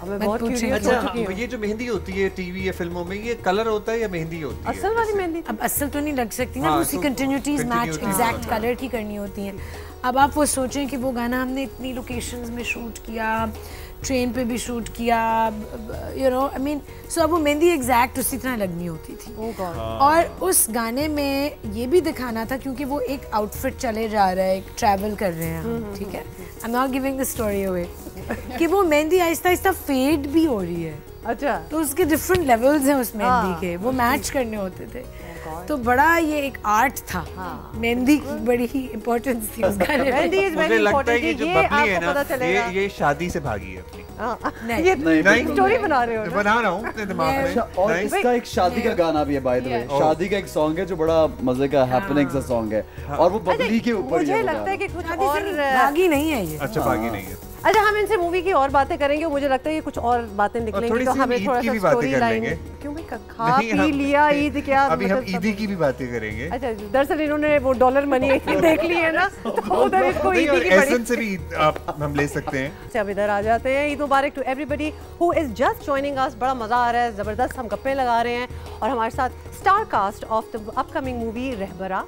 हमें मत बहुत पूछिए। curious अच्छा, हो चुकी हूँ। ये जो मेहंदी होती है टीवी या फिल्मों में, ये कलर होता है या मेहंदी होती है? असल वाली मेहंदी अब असल तो नहीं लग सकती ना, हाँ, उसी तो कंटिन्यूटीज मैच continuity एग्जैक्ट हाँ। कलर की करनी होती हैं। अब आप वो सोचें कि वो गाना हमने इतनी लोकेशंस में शूट किया, ट्रेन पे भी शूट किया, आई मीन सो अब वो मेहंदी एग्जैक्ट उसी तरह लगनी होती थी। और उस गाने में ये भी दिखाना था, क्योंकि वो एक आउटफिट चले जा रहा है, एक ट्रैवल कर रहे हैं हम, ठीक है। I am not giving the story away कि वो मेहंदी आहिस्ता आहिस्ता फेड भी हो रही है। अच्छा, तो उसके डिफरेंट लेवल्स हैं उस मेहंदी के, वो मैच करने होते थे। तो बड़ा ये एक आर्ट था, मेहंदी की बड़ी ही इम्पोर्टेंस थी उस गाने में। मेहंदी इज वेरी मुझे लगता है इंपॉर्टेंट। ये जो ये बबली है आपको पता ना, चलेगा। ये शादी से भागी है अपनी। नहीं। ये नहीं। स्टोरी बना रहे हो ना? बना रहा हूँ अपने दिमाग में। अच्छा, और नहीं? इसका एक शादी का गाना भी है बाय द वे। शादी का एक सॉन्ग है जो बड़ा मजे का हैपनिंग सा सॉन्ग है, और वो बबली के ऊपर ही है मुझे वो लगता है गाना। कि कुछ और भागी नहीं है ये। अच्छा, भागी नहीं है। अच्छा, हम इनसे मूवी की और बातें करेंगे, मुझे लगता है ये कुछ और बातें निकलेंगी थोड़ी तो सी हमें ईद थोड़ा की सा भी बातें स्टोरी कर लाइन लेंगे। क्योंकि खा नहीं, पी हम- लिया ईद क्या अभी हम मतलब सब ईदी की भी बातें करेंगे। अच्छा, दरअसल इन्होंने वो डॉलर मनी देख ली है ना, तो उधर इसको नहीं, ईदी और की बड़ी एसेंस से भी हम ले सकते हैं। से अब इधर आ जाते हैं। ईद मुबारक to everybody who is just joining us. बड़ा मजा आ रहा है, जबरदस्त हम गप्पे लगा रहे हैं, और हमारे साथ star cast of the upcoming movie Rahbara.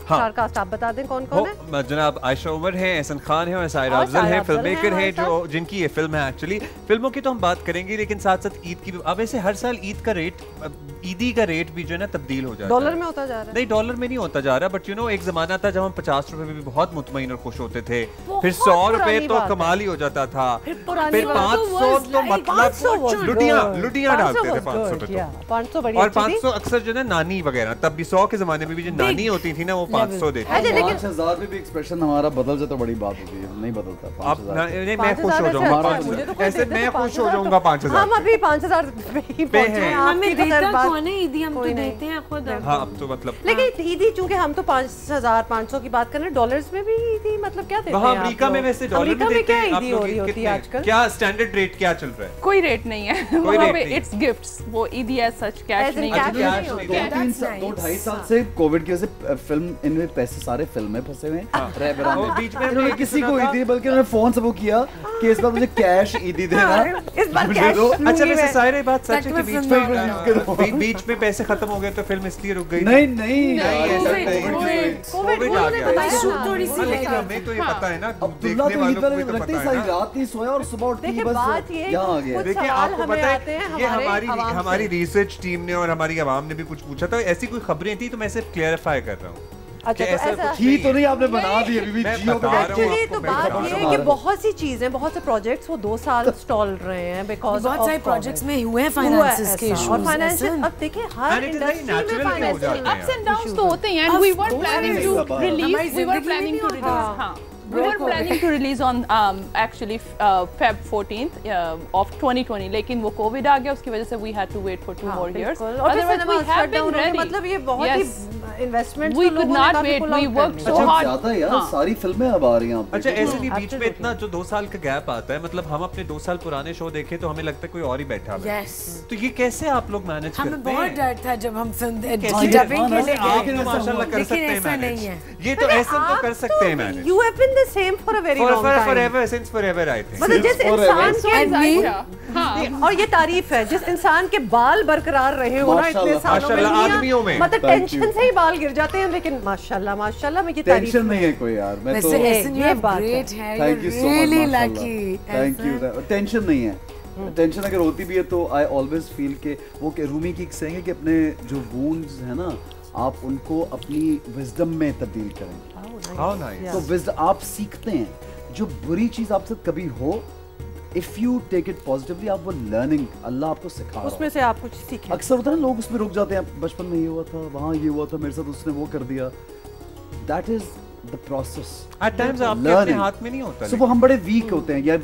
Star cast आप बता दें कौन कौन है? जनाब आयशा उमर है, एहसन खान है और सायरा और अफजल सायरा है, अफजल फिल्म मेकर हैं है, हमारे जो जिनकी ये फिल्म है। एक्चुअली फिल्मों की तो हम बात करेंगे, लेकिन साथ साथ ईद की भी। अब ऐसे हर साल ईद का रेट, ईदी का रेट भी जो है ना तब्दील हो जाता है। डॉलर में होता जा रहा है? नहीं, डॉलर में नहीं होता जा रहा, बट एक जमाना था जब हम 50 रुपए में भी बहुत मुतमईन और खुश होते थे, फिर 100 रुपए तो कमाल ही हो जाता था, फिर 500 तो मतलब लुटियां डालते थे 500 पे तो। 500 बड़ी और अच्छी थी। 500 अक्सर जो है ना नानी वगैरह, तब भी 100 के जमाने में भी जो नानी होती थी ना, वो 500 देती अच्छा, थी। लेकिन 5000 में भी एक्सप्रेशन हमारा बदल जाए तो बड़ी बात होती है, नहीं बदलता। आप 5000 नहीं, मैं खुश हो 5,000 जाऊंगा ऐसे मुझे तो कोई 5,000 ऐसे देते मैं तो खुश हो 5,000 जाऊंगा 5000 हम अभी 5000 पे ही पहुंचे हैं। हमें आपकी तो देता खैर बात- कौन है ईदी, हम तो कोई नहीं। देते हैं खुद। हाँ, अब तो मतलब लेकिन ईदी चूंकि हम तो 5,500 की बात कर रहे हैं, डॉलर्स में भी ईदी मतलब क्या देते हैं वहाँ आप अमेरिका में लोग? वैसे डॉलर अमेरिका में में देते क्या हैं। आप ईदी हो लोग रही होती है कितने आजकल? क्या स्टैंडर्ड रेट क्या चल रहा है? कोई रेट नहीं है कोई वहाँ रेट पे। नहीं। इट्स गिफ्ट्स, वो ईदी as such cash As in नहीं cash है। नहीं कैश होती। नहीं। 2-2.5 साल से कोविड की वजह से फिल्म इनमें पैसे सारे फिल्म में फंसे हुए हैं। रहबरा वो में बीच में इन्होंने हमने किसी सुना को था- ईदी, बल्कि उन्होंने फोन से वो किया कि इस बार मुझे कैश ईदी देना, इस बार मुझे कैश दो। लूंगी अच्छा, मैं। वैसे सारे बात सच है सच कि में बीच फिल्म में बीच में पैसे खत्म हो गए तो फिल्म इसलिए रुक गई। नहीं नहीं यार, ऐसा कोविड नहीं। की वजह से। कोविड कोविड आ उन्होंने गया। बताया शूट ना। थोड़ी सी हाँ, लगी लेकिन हमें तो ये हाँ। पता है ना, अब्दुल्ला देखने तो ईद वालों को वाले भी दिन तो लगते पता ही है सारी ना। रात नहीं सोया और सुबह उठ के देखिए, बस बात ये है यहाँ आ कि गए। कुछ देखिए, सवाल आपको हमें पता आते हैं है, ये हमारी रिसर्च टीम ने और हमारी आवाम ने भी कुछ पूछा था, ऐसी कोई खबरें थी तो मैं सिर्फ क्लियरिफाई कर रहा हूँ। अच्छा तो ऐसा ही तो नहीं आपने बना दी अभी भी जियो पे एक्चुअली तो बात ये है कि बहुत सी चीजें बहुत से प्रोजेक्ट्स वो 2 साल स्टॉल रहे हैं बिकॉज बहुत सारे प्रोजेक्ट्स में हुए हैं फाइनेंसेस के इश्यूज और फाइनेंशियल अब देखिए हर इंडस्ट्री में फाइनेंशियल अप्स एंड डाउन्स तो होते हैं and we were planning to release We were planning to release on actually Feb 14th of 2020, लेकिन वो कोविड आ गया, उसकी वजह से we had to wait for 2 more years. Otherwise we have been ready. मतलब ये बहुत ही investment We could not wait. We worked so hard. ज्यादा यार सारी फिल्में अब आ रही हैं। अच्छा ऐसे नहीं बीच में इतना जो 2 साल का गैप आता है, मतलब हम अपने 2 साल पुराने शो देखे तो हमें लगता है कोई और ही बैठा है। तो ये कैसे आप लोग मैनेज करते हैं? हमें बहुत डर था जब हम फिल्म डबिंग के लिए आप माशाल्लाह कर सकते हैं मैनेज। ये तो ऐसा तो कर सकते हैं manage. You have been the same for a very long time. Forever since forever I think. मतलब जिस इंसान के और ये तारीफ है जिस इंसान के बाल बरकरार रहे हो ना इतने सालों में आदमियों में मतलब टेंशन से ही बाल गिर जाते हैं, लेकिन माशाल्लाह माशाल्लाह में ये तारीफ टेंशन नहीं है कोई यार। मैं तो ये बात है। Thank you so much, thank you. Tension नहीं है, टेंशन अगर होती भी है तो आई ऑलवेज फील के वो रूमी की सेइंग है कि अपने जो वूंड्स है ना आप उनको अपनी विजडम में तब्दील करें। तो विजडम आप सीखते हैं, जो बुरी चीज आपसे कभी हो if you take it positively आप वो लर्निंग अल्लाह आपको सिखा रहा है, उसमें से आप कुछ सीखें। अक्सर होता है ना लोग उसमें रुक जाते हैं, बचपन में ये हुआ था, वहाँ ये हुआ था, मेरे साथ उसने वो कर दिया। That is the process. At times आपके अपने हाथ में नहीं होता। सो वो हम बड़े वीक होते हैं यार,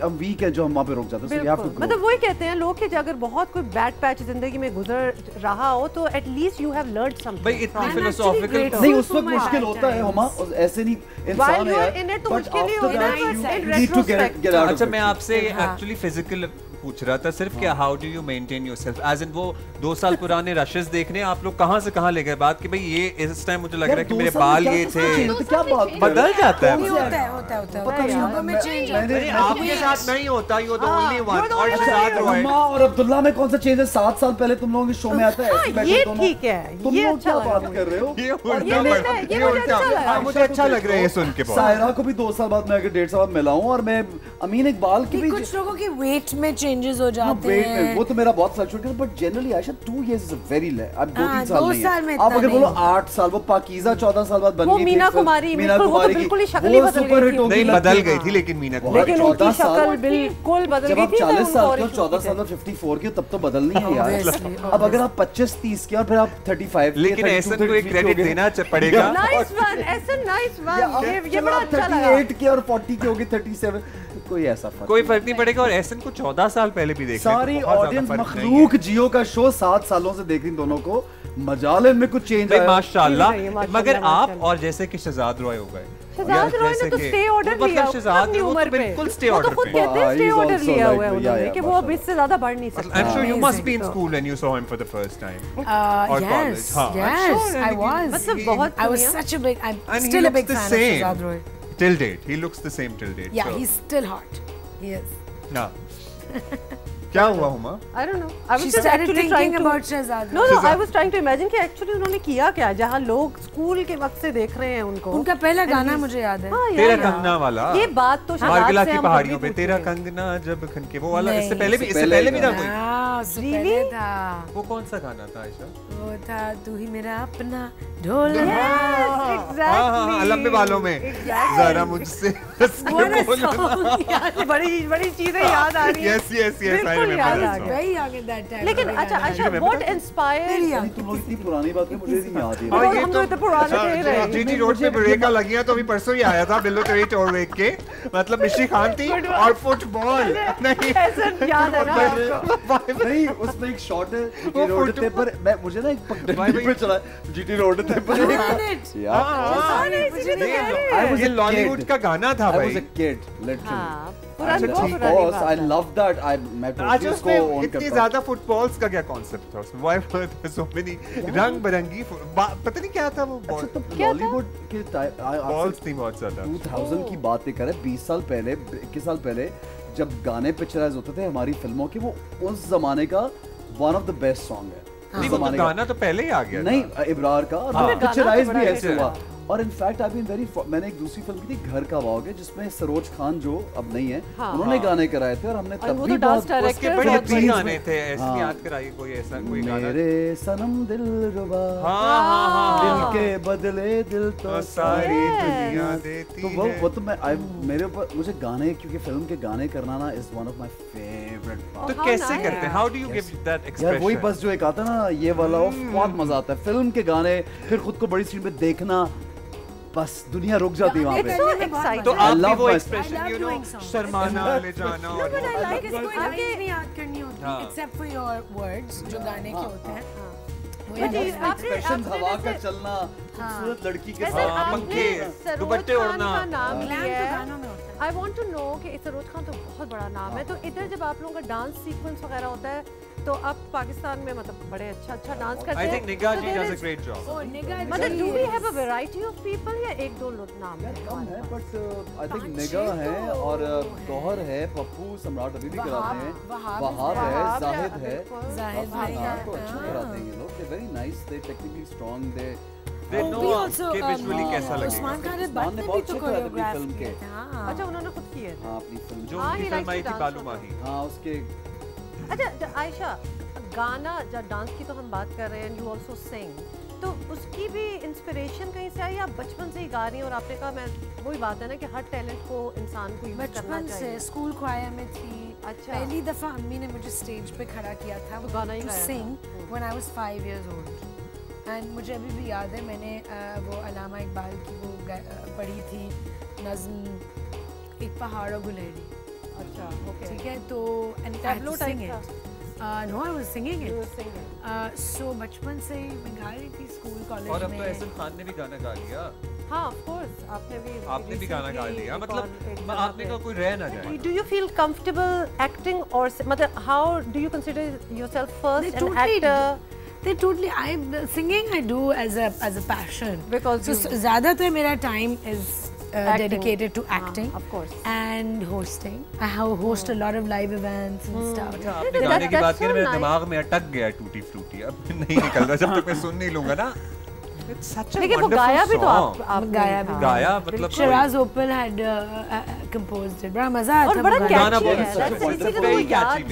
हम वीक है जो हम वहाँ पे रुक जाते हैं। मतलब वही कहते हैं लोग कि अगर बहुत कोई बैड पैच जिंदगी में गुजर रहा हो तो at least you have learned something. भाई इतनी फिलोसॉफिकल नहीं उस वक्त मुश्किल होता है हमा, ऐसे नहीं इंसान है यार। अच्छा मैं आपसे एक्चुअली फिजिकल पूछ रहा था सिर्फ कि how do you maintain yourself, as in वो 2 साल पुराने रशेस देखने आप लोग कहाँ से कहाँ ले गए बात कि भाई ये इस टाइम मुझे लग रहा है कि मेरे बाल ये थे, क्या बात बदल जाता है। आपके साथ नहीं होता, यू द ओनली वन। और अब्दुल्ला में कौन सा चेंज है? 7 साल पहले तुम लोगों के शो में आता है, ये ठीक है, ये अच्छा बात कर रहे हो, मुझे अच्छा लग रहा है सुन के। सायरा को भी 2 साल बाद मैं अगर 1.5 साल बाद मिला हूँ, और मैं अमीन इकबाल की भी कुछ लोगों के वेट में चेंजेस हो जाते हैं। वो तो मेरा बहुत फ्लक्चुएट करता है, but generally Ayesha 2 years is very less. अब 2-3 साल नहीं है। आप अगर बोलो 8 साल, वो पाकीज़ा 14 साल बाद बन गई। वो मीना कुमारी बिल्कुल ही शक्ल ही बदल गई थी। नहीं बदल गई थी लेकिन मीना कुमारी, लेकिन उनकी शक्ल बिल्कुल बदल गई थी। जब आप 40 साल के 14 साल में 54 के तब तो बदलनी है यार। अब अगर आप 25-30 के और फिर आप 35, लेकिन ऐसा को एक क्रेडिट देना पड़ेगा। नाइस वन, ऐसा नाइस वन। ये बड़ा अच्छा लगा। 38 के और 40 के हो गए 37, कोई ऐसा कोई फर्क नहीं पड़ेगा। और एसन को 14 साल पहले भी देखा, सारी ऑडियंस मखलूक जियो का शो 7 सालों से देख रही दोनों को, मजालन में कुछ चेंज आया माशाल्लाह। मगर आप और जैसे कि शहजाद रॉय हो गए, शहजाद रॉय ने तो स्टे ऑर्डर लिया, शहजाद ने बिल्कुल स्टे ऑर्डर पे, कहते हैं स्टे ऑर्डर लिया हुआ है उन्होंने कि वो अब इससे ज्यादा बढ़ नहीं सकता। I'm sure you must be in school when you saw him for the first time. Yes, yes, I was. मतलब बहुत I was such a big, I'm still a big fan of Shehzad Roy. Till date, he looks the same till date. Yeah, he's still hot. He is. No. क्या हुआ Huma? I don't know. I was just actually trying about Shehzad. No, I was trying to imagine कि actually उन्होंने किया क्या, जहाँ लोग school के वक्त से देख रहे हैं उनको। उनका पहला गाना मुझे याद है, तेरा कंगना वाला। ये बात तो मार्गिला की पहाड़ियों पे तेरा कंगना जब खनके, वो वाला। इससे पहले भी था कोई। वो कौन सा गाना था आयशा? वो था तू ही मेरा अपना ढोल। लंबे बालों में जरा मुझसे बड़ी चीजें याद आ रही है। लेकिन अच्छा आयशा, व्हाट इंस्पायर्ड? तुम लोग इतनी पुरानी बात है, मुझे नहीं याद है। हम तो इतने पुराने थे रहे। जीटी रोड पे ब्रेका लगी है तो अभी परसों ही आया था बिल्लो तेरी टोर देख के, मतलब मिश्री खान थी और फुटबॉल नहीं ऐसा याद है ना? नहीं उसमें एक शॉट है जीटी रोड पे, पर मैं मुझे ना एक पगडंडी पे चला जीटी रोड पे यार, ये लॉलीवुड का गाना था भाई। I was a kid, literally. I love that. मैं तो उसको ऑन करता हूँ। इतनी ज़्यादा फुटबॉल्स का क्या कॉन्सेप्ट था उसमें? Why were there so many रंग बिरंगी, पता नहीं क्या था वो बॉल। अच्छा तो बॉलीवुड के बॉल्स थी बहुत ज़्यादा। 2000 की बातें करें, 20 साल पहले, 21 साल पहले जब गाने पिक्चराइज होते थे हमारी फिल्मों के, वो उस जमाने का one of the best song है। नहीं वो तो गाना तो पहले ही आ गया। नहीं इब्रार का पिक्चराइज भी ऐसे हुआ, और इनफैक्ट आई बीन वेरी, मैंने एक दूसरी फिल्म की थी घर का वाग है जिसमें सरोज खान जो अब नहीं है, उन्होंने गाने कराए थे और हमने तब भी बहुत उसके बड़े अच्छे गाने थे। ऐसे याद कराइए कोई ऐसा कोई गाना। मेरे सनम दिलरुबा, दिल के बदले दिल तो सारी दुनिया देती है। वो तो मैं मेरे ऊपर मुझे गाने, क्योंकि फिल्म के गाने करना ना is one of my favourite. तो कैसे करते हैं? How do you give that expression? यार वही बस जो एक आता ना ये वाला, वो बहुत मजा आता है। फिल्म के गाने, फिर खुद को बड़ी स्क्रीन पे देखना, बस दुनिया रुक जाती है वहाँ पे। तो आप भी वो एक्सप्रेशन, यू नो, शर्माना, ले जाना, और नहीं याद करनी होती एक्सेप्ट फॉर योर वर्ड्स जो गाने के होते हैं। एक्सप्रेशन, हवा का चलना, खूबसूरत लड़की के साथ पंखे, दुपट्टे ओढ़ना। आई वांट टू नो कि सरोज खान तो बहुत बड़ा नाम है, तो इधर जब आप लोगों का डांस सीक्वेंस वगैरह होता है तो आप पाकिस्तान में मतलब बड़े अच्छा डांस करते हैं। I think निगाह जी does a great job. मतलब do we have a variety of people या एक दो लोग नाम है? कम है, but I think निगाह है और गौहर है, पप्पू सम्राट अभी भी कराते हैं, वहाब है, जाहिद है, तो अच्छा कराते हैं ये लोग। They're very nice, they're technically strong, they know कि विजुअली कैसा लगेगा। उस्मान खान ने बहुत अच्छे कोरियोग्राफ किए थे। अच्छा, उन्होंने खुद किए थे। हाँ, अपनी फिल्म जो उनकी फिल्म आई थी बालू माही। हाँ, उसके। अच्छा आयशा, गाना जब डांस की तो हम बात कर रहे हैं, यू आल्सो सिंग, तो उसकी भी इंस्पिरेशन कहीं से आई या बचपन से ही गा रही हैं? और आपने कहा, मैं वही बात है ना कि हर टैलेंट को इंसान को यूज करना चाहिए। बचपन से स्कूल क्वायर में थी। अच्छा, पहली दफा अम्मी ने मुझे स्टेज पे खड़ा किया था तो गाना ही गाया sing when I was 5 years old। And मुझे अभी भी याद है, मैंने वो अलामा इकबाल की वो पढ़ी थी नज़्म, एक पहाड़ और गुलेरी। अच्छा, ओके, ठीक है। तो एंड टैब्लो टाइप था। No, I was singing it. So बचपन से ही मैं गा रही थी स्कूल कॉलेज में। और अब तो एहसन खान ने भी गाना गा लिया। हाँ, ऑफ कोर्स, आपने भी गाना गा लिया। मतलब आपने का कोई रह ना जाए। Do you feel comfortable acting और मतलब how do you consider yourself first an actor? They totally. Singing I do as a passion because ज़्यादातर मेरा time is dedicated to acting, of course, and hosting. I host a lot of live events and stuff. अच्छा, आपने गाने की बात की ना, मेरे दिमाग में अटक गया टूटी फ्रूटी, अब नहीं निकल रहा जब तक मैं सुन नहीं लूँगा ना। लेकिन वो गाया भी तो आप गाया मतलब Shiraz Opal had composed it. बड़ा मजा आता है। और बड़ा कैची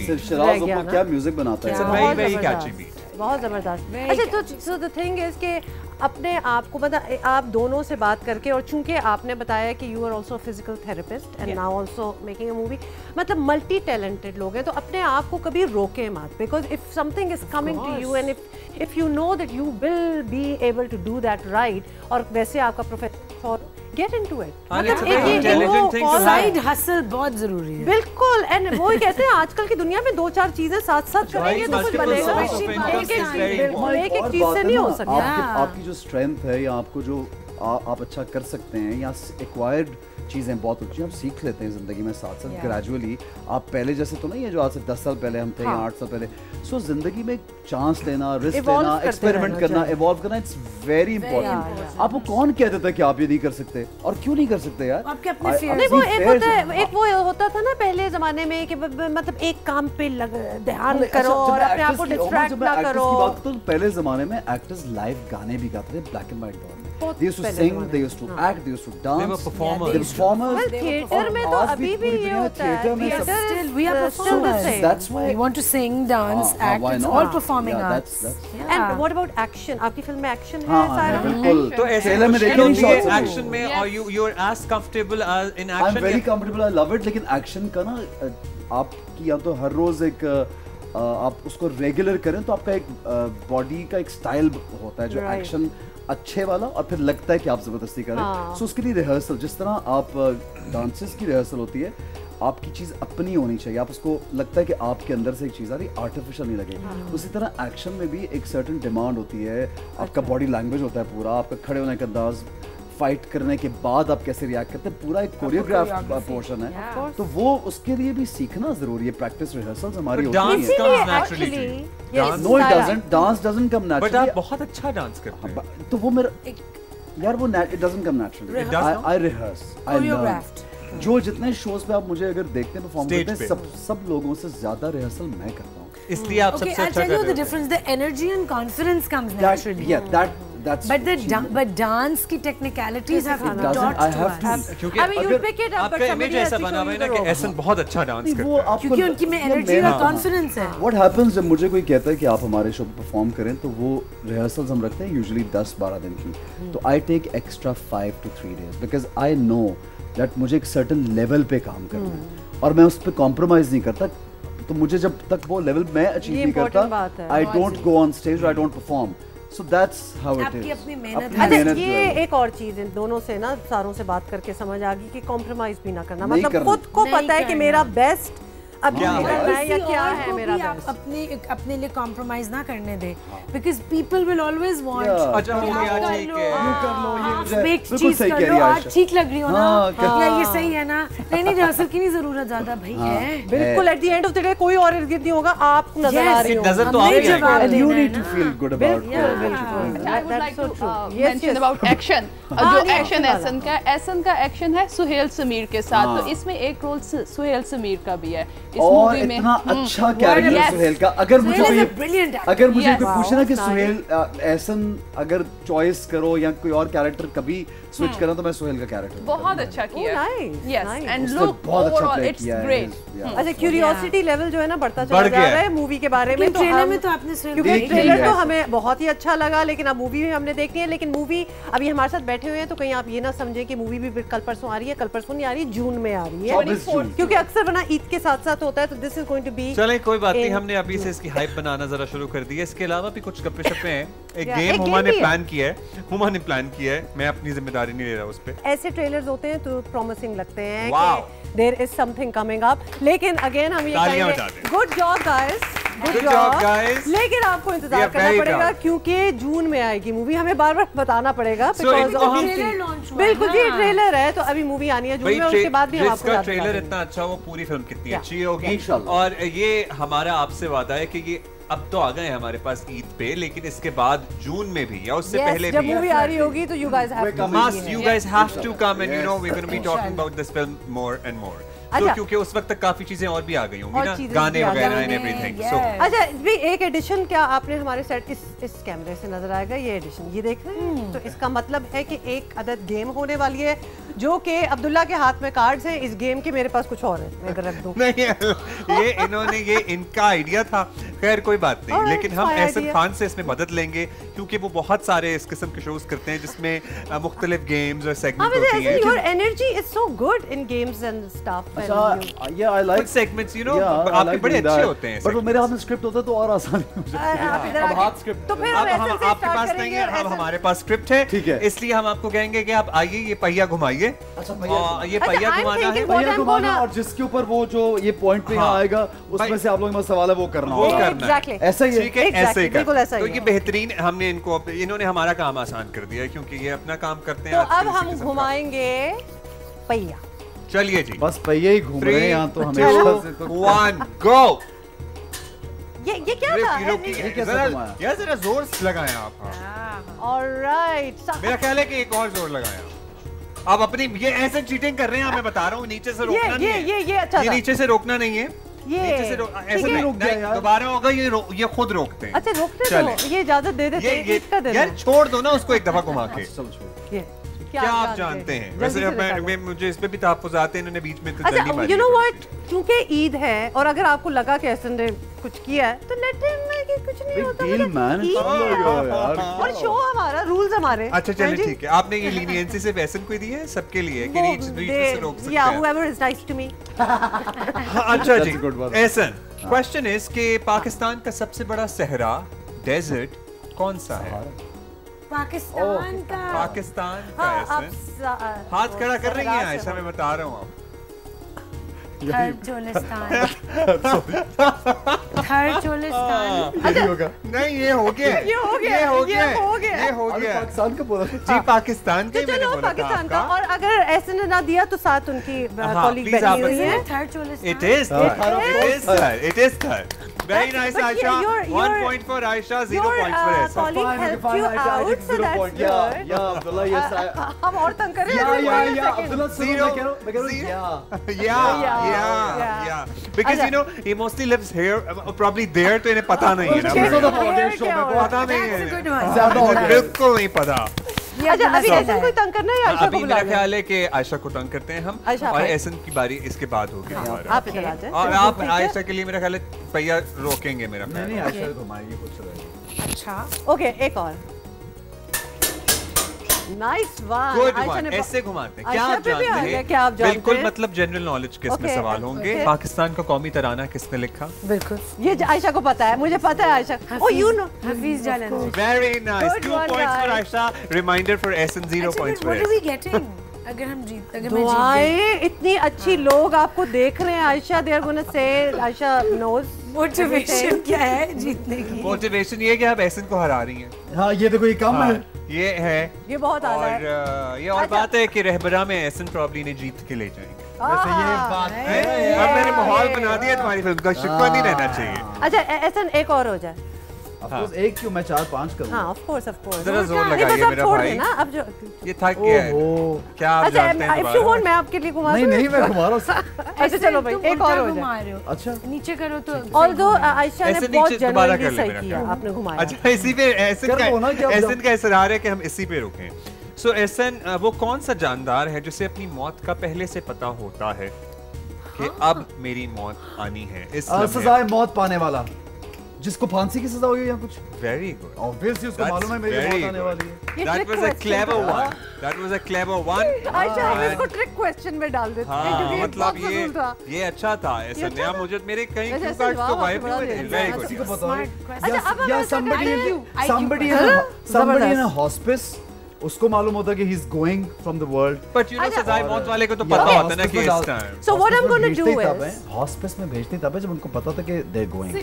है। शिराज ओपल क्या म्यूजिक बनाता है, very catchy beat, बहुत जबरदस्त। अच्छा, तो सो द थिंग इज कि अपने आप को मतलब आप दोनों से बात करके, और चूंकि आपने बताया कि you are also physical therapist and now also making a movie, मतलब मल्टी टैलेंटेड लोग हैं, तो अपने आप को कभी रोके मत, because if something is coming to you and if you know that you will be able to do that right, और वैसे आपका प्रोफेशन गेट इनटू इट, मतलब साइड हसल बहुत जरूरी है। बिल्कुल, एंड वो ही कहते हैं आजकल की दुनिया में 2-4 चीजें साथ-साथ करेंगे तो कुछ बनेगा। एक एक चीज से नहीं हो सकता। आपकी जो स्ट्रेंथ है या आपको जो आप अच्छा कर सकते हैं या एक्वायर्ड चीज़ें बहुत अच्छी आप सीख लेते हैं ज़िंदगी में साथ साथ ग्रेजुअली। आप पहले जैसे तो नहीं है जो आज से 10 साल पहले हम थे या 8 साल पहले। सो ज़िंदगी में चांस लेना, रिस्क लेना, एक्सपेरिमेंट करना, इवॉल्व करना, इट्स वेरी इंपॉर्टेंट। आपको कौन कहता था कि आप ये नहीं कर सकते, और क्यों नहीं कर सकते यार? आपके अपने एक वो होता था ना पहले ज़माने में कि मतलब एक काम पे ध्यान करो और अपने आप को डिस्ट्रैक्ट ना करो। पहले ज़माने में एक्टर्स लाइव गाने भी गाते थे ब्लैक एंड व्हाइट दौर में। They used to sing, they used to act, they used to dance. They were performers. They were performers. Well, theater में तो अभी भी ये होता है। Theater we are performers. That's why we want to sing, dance, act. It's all performing arts. And what about action? आपकी film में action है सारा? बिल्कुल। तो ऐसे में देखिए action में और you're as comfortable in action. I'm very comfortable. I love it. लेकिन action का ना आपकी या तो हर रोज एक आप उसको रेगुलर करें तो आपका एक बॉडी का एक स्टाइल होता है जो एक्शन अच्छे वाला, और फिर लगता है कि आप जबरदस्ती करें। सो उसके लिए रिहर्सल, जिस तरह आप डांसेस की रिहर्सल होती है, आपकी चीज़ अपनी होनी चाहिए। आप उसको लगता है कि आपके अंदर से एक चीज़ आ रही, आर्टिफिशियल नहीं लगेगी। उसी तरह एक्शन में भी एक सर्टेन डिमांड होती है, आपका बॉडी लैंग्वेज होता है पूरा, आपका खड़े होने का अंदाज, फाइट करने के बाद आप कैसे रिएक्ट करते हैं, पूरा एक कोरियोग्राफ पोर्शन है। तो वो उसके लिए भी सीखना जरूरी है। प्रैक्टिस रिहर्सल्स हमारी होती है। No it doesn't, dance doesn't come naturally. But आप बहुत अच्छा डांस करते हैं। तो वो मेरा यार वो it doesn't come naturally. I rehearse, I learn. जो जितने शोज पे आप मुझे अगर देखते हैं परफॉर्म करते हैं, सब लोगों से ज्यादा रिहर्सल मैं करता हूँ। इसलिए आप सबसे अच्छा कर रहे हो। The difference, the energy and confidence comes naturally. but dance की technicalities have to be taught to us. क्योंकि आपका इमेज ऐसा बना हुआ है ना कि एहसन बहुत अच्छा डांस करता है, क्योंकि उनकी में एनर्जी और कॉन्फिडेंस है. What happens जब मुझे कोई कहता है कि आप हमारे शो पे परफॉर्म करें, तो वो रिहर्सल्स हम रखते हैं यूजुअली 10-12 दिन की, तो I take extra 5 to 3 days because I know that मुझे एक सर्टेन लेवल पे काम करना है और मैं उस पे कॉम्प्रोमाइज नहीं करता. तो मुझे जब तक वो लेवल मैं अचीव नहीं करता, I don't go on stage or I don't perform. So that's how it is. अपनी मेहनत. अच्छा, ये एक और चीज इन दोनों से ना सारों से बात करके समझ आ गई कि कॉम्प्रोमाइज भी ना करना, मतलब खुद को पता है कि मेरा बेस्ट अब क्या है या क्या है मेरा बेस्ट. अपने लिए कॉम्प्रोमाइज ना करने दे, because people will always want. अच्छा हो गया, ठीक है, यू कर लो, ये बिल्कुल सही कह रही है. आज ठीक लग रही हो ना, या ये सही है ना. नहीं रिहर्सल की नहीं जरूरत ज्यादा भाई है. बिल्कुल at the end of the day कोई और इर्द-गिर्द नहीं होगा, आप नजर आ रही हो, नजर तो आ रही है, and you need to feel good about it. I would like to mention about action. जो एक्शन एहसन का एक्शन है सुहेल समीर के साथ, तो इसमें एक रोल सुहेल समीर का भी है इस मूवी में. अच्छा कैरेक्टर सुहेल का. अगर मुझे कोई पूछे ना कि सुहेल एहसन अगर चॉइस करो या कोई और कैरेक्टर कभी स्विच करो, तो मैं सुहेल का कैरेक्टर बहुत अच्छा किया. यस एंड लुक बहुत अच्छा ओवरऑल इट्स ग्रेट. अच्छा, क्यूरियोसिटी लेवल जो है ना बढ़ता चला जा रहा है मूवी के बारे में. ट्रेलर में तो आपने क्योंकि ट्रेलर तो हमें बहुत ही अच्छा लगा, लेकिन अब मूवी भी हमने देखनी है. लेकिन मूवी अभी हमारे साथ बैठे हुए हैं, तो कहीं आप ये ना समझें कि मूवी भी कल परसों आ रही है. कल परसों नहीं आ रही, जून में आ रही है, क्योंकि अक्सर बना ईद के साथ साथ होता है. तो this is going to be. चलें कोई बात नहीं, हमने अभी से इसकी हाइप बनाना जरा शुरू कर दी है. इसके अलावा भी कुछ गप्पे-शप्पे हैं. एक गेम हुमा ने प्लान किया है, मैं अपनी जिम्मेदारी नहीं ले रहा उस पे. ऐसे ट्रेलर्स होते हैं तो प्रॉमिसिंग लगते हैं कि there is something coming up, लेकिन अगेन हम ये कहेंगे good job guys, good job guys. लेकिन आपको इंतजार करना पड़ेगा क्योंकि जून में आएगी मूवी, हमें बार-बार बताना पड़ेगा बिकॉज़ बिल्कुल जी ट्रेलर है, तो अभी मूवी आनी है जून में, उसके बाद भी हम आपको इसका ट्रेलर इतना अच्छा, वो पूरी फिल्म कितनी अच्छी होगी. और ये हमारा आपसे वादा है कि ये अब तो आ गए हमारे पास ईद पे, लेकिन इसके बाद जून में भी या उससे पहले भी जब मूवी आ रही होगी तो you guys have to come and you know we're going to be talking about this film more and more. तो क्योंकि उस वक्त तक काफी चीजें और भी आ गई होंगी ना, गाने वगैरह एंड एवरीथिंग. सो अच्छा भी एक एडिशन क्या आपने हमारे सेट इस कैमरे से नजर आएगा, ये एडिशन ये देख रहे हैं, तो इसका मतलब है कि एक अदद गेम होने वाली है जो कि अब्दुल्ला के हाथ में कार्ड्स हैं. इस गेम के मेरे पास कुछ और है, मैं अगर रख दूं. नहीं, ये इनका आइडिया था. खैर कोई बात नहीं, लेकिन हम एहसन खान से इसमें मदद लेंगे क्योंकि वो बहुत सारे इस किस्म के शोज करते हैं जिसमें मुख्तलिफ गेम्स और सेगमेंट होती हैं. Your energy is so good in games and stuff. Yeah, I like segments, you know, आपके बड़े अच्छे होते हैं. But वो मेरे हाथ में स्क्रिप्ट होता तो और आसान हो जाता. अब हाथ स्क्रिप्ट तो फिर हम आपके पास नहीं है, अब हमारे पास स्क्रिप्ट है. ठीक है, इसलिए हम आपको कहेंगे कि आप आइए, ये पहिया घुमाइए. अच्छा, ये पहिया घुमाना है, पहिया घुमाना, और जिसके ऊपर वो जो ये पॉइंट पे यहाँ आएगा उसमें से आप लोगों का सवाल है वो करना है. ऐसा ही है, ऐसे ही बिल्कुल ऐसा ही. तो ये बेहतरीन, हमने इन्होंने हमारा काम आसान कर दिया क्योंकि ये अपना काम करते हैं. तो अब हम घुमाएंगे पहिया. चलिए जी, बस पहिया ही घूम रहे हैं यहाँ तो हमेशा से. तो 1 गो. ये क्या था? ये कैसे घुमाया? यार जरा जोर से लगाएं आप. ऑलराइट, मेरा ख्याल है कि एक और जोर लगाएं. आप अपनी ये ऐसे चीटिंग कर रहे हैं, मैं बता रहा हूँ. नीचे से रोकना नहीं है, ये अच्छा, ये नीचे से रोकना नहीं है, नीचे से ऐसे नहीं रोक दिया. दोबारा होगा, ये खुद रोकते हैं. अच्छा रोकते तो ये इजाजत दे देते हैं. यार छोड़ दो ना उसको एक दफा घुमा के. क्या आप जानते हैं? वैसे मुझे इस पे भी तहफ़्फ़ुज़ात हैं, इन्होंने बीच में कुछ दंडी मारी. You know what? क्योंकि ईद है और अगर आपको लगा कि एहसन ने कुछ किया है तो लेट हिम, कुछ नहीं होता. और शो हमारा, रूल्स हमारे. अच्छा चलिए ठीक है, आपने ये लीनियंसी सिर्फ एहसन को दी है, सबके लिए कि रीच से रोक सकते हैं. whoever is nice to me. अच्छा जी, एहसन, क्वेश्चन इज कि पाकिस्तान का सबसे बड़ा सहरा डेजर्ट कौन सा है? पाकिस्तान का हाथ खड़ा कर रही हैं आयशा, मैं बता रहा हूँ. थर चोलिस्तान. नहीं, ये हो गया पाकिस्तान का बोला जी, पाकिस्तान का. चलो पाकिस्तान का. और अगर ऐसे ने ना दिया तो साथ उनकी कॉलीग बैठी हुई है. थर Cholistan. It is third. Very nice, Aisha. 1 point for Aisha, 0 points for Aisha. Colleague helped you out, so that's good. Yeah, Abdullah, yes. हम और तंग कर रहे हैं. Abdullah, zero. Yeah. Because you know he mostly lives here. probably there तो इन्हें पता नहीं है ना, पता नहीं है, बिल्कुल नहीं पता। अच्छा अभी ऐसा कोई तंग करना है? आयशा को अभी मेरा ख्याल है कि आयशा को तंग करते हैं हम, और ऐसन की बारी इसके बाद होगी हमारा। आप इधर आ जाए और आप आयशा के लिए मेरा ख्याल है पहिया रोकेंगे मेरा ख्याल। नहीं आयशा घुमाएगी खुद से। अच्छा ओके एक और नाइस वन। गुड वन, ऐसे घुमाते हैं। क्या आप जानते हैं? क्या आप जानते बिल्कुल हैं? मतलब जनरल नॉलेज के इसमें सवाल होंगे। पाकिस्तान का कौमी तराना किसने लिखा? बिल्कुल ये आयशा को पता है, मुझे पता है Ayesha. Oh you know Hafeez Jalan. Very nice, 2 points for Aisha, reminder for Ahsan, 0 points for What are we getting? अगर हम जीत, अगर मैं जीत दुआएं, इतनी अच्छी लोग आपको देख रहे हैं Ayesha, they are gonna say Ayesha knows. Motivation क्या है जीतने की? मोटिवेशन ये कि आप एसन को हरा रही हैं। हाँ ये देखो ये कम है, ये है, ये बहुत आला है। और ये और बात है कि रहबरा में एसन प्रॉब्ली ने जीत के ले जाएंगे। वैसे ये बात है। अब मैंने माहौल बना दिया तुम्हारी फिल्म का, शिकवा नहीं रहना चाहिए। अच्छा ऐसा एक और हो जाए। ऑफ कोर्स एक क्यों, मैं 4-5 करूंगा। हाँ ऑफ कोर्स जरा जोर लगाइए मेरा भाई, अब जो ये थक गया है। क्या आप जानते हैं? इफ यू वांट मैं आपके लिए घुमा दूं। नहीं मैं घुमा रहा हूँ। अच्छा चलो भाई एक और हो जाए। अच्छा नीचे करो तो। ऑल्दो आयशा ने बहुत जनरली सही किया, आपने घुमाया। अच्छा इसी पे एसन का इसरार है कि हम इसी पे रुकें। सो एसन वो कौन सा जानदार है जिसे अपनी मौत का पहले से पता होता है कि अब मेरी मौत आनी है? इस सजाए मौत पाने वाला, जिसको फांसी की सजा हुई या कुछ। वेरी गुड, ऑब्वियसली उसको मालूम है मेरी मौत आने वाली है। That was a clever one. That was a clever one. Ayesha हम इसको ट्रिक क्वेश्चन में डाल देते हैं क्योंकि मतलब ये अच्छा था ऐसा नया। मुझे मेरे कई क्यू कार्ड्स तो गायब हुए थे। Very good. किसी को पता है? अच्छा अब या somebody in a hospice, उसको मालूम होता कि he is going from the world. But you know सजाए मौत वाले को तो पता होता है ना कि इस time. So what I'm going to do is hospice में भेजते तब है जब उनको पता था कि they're going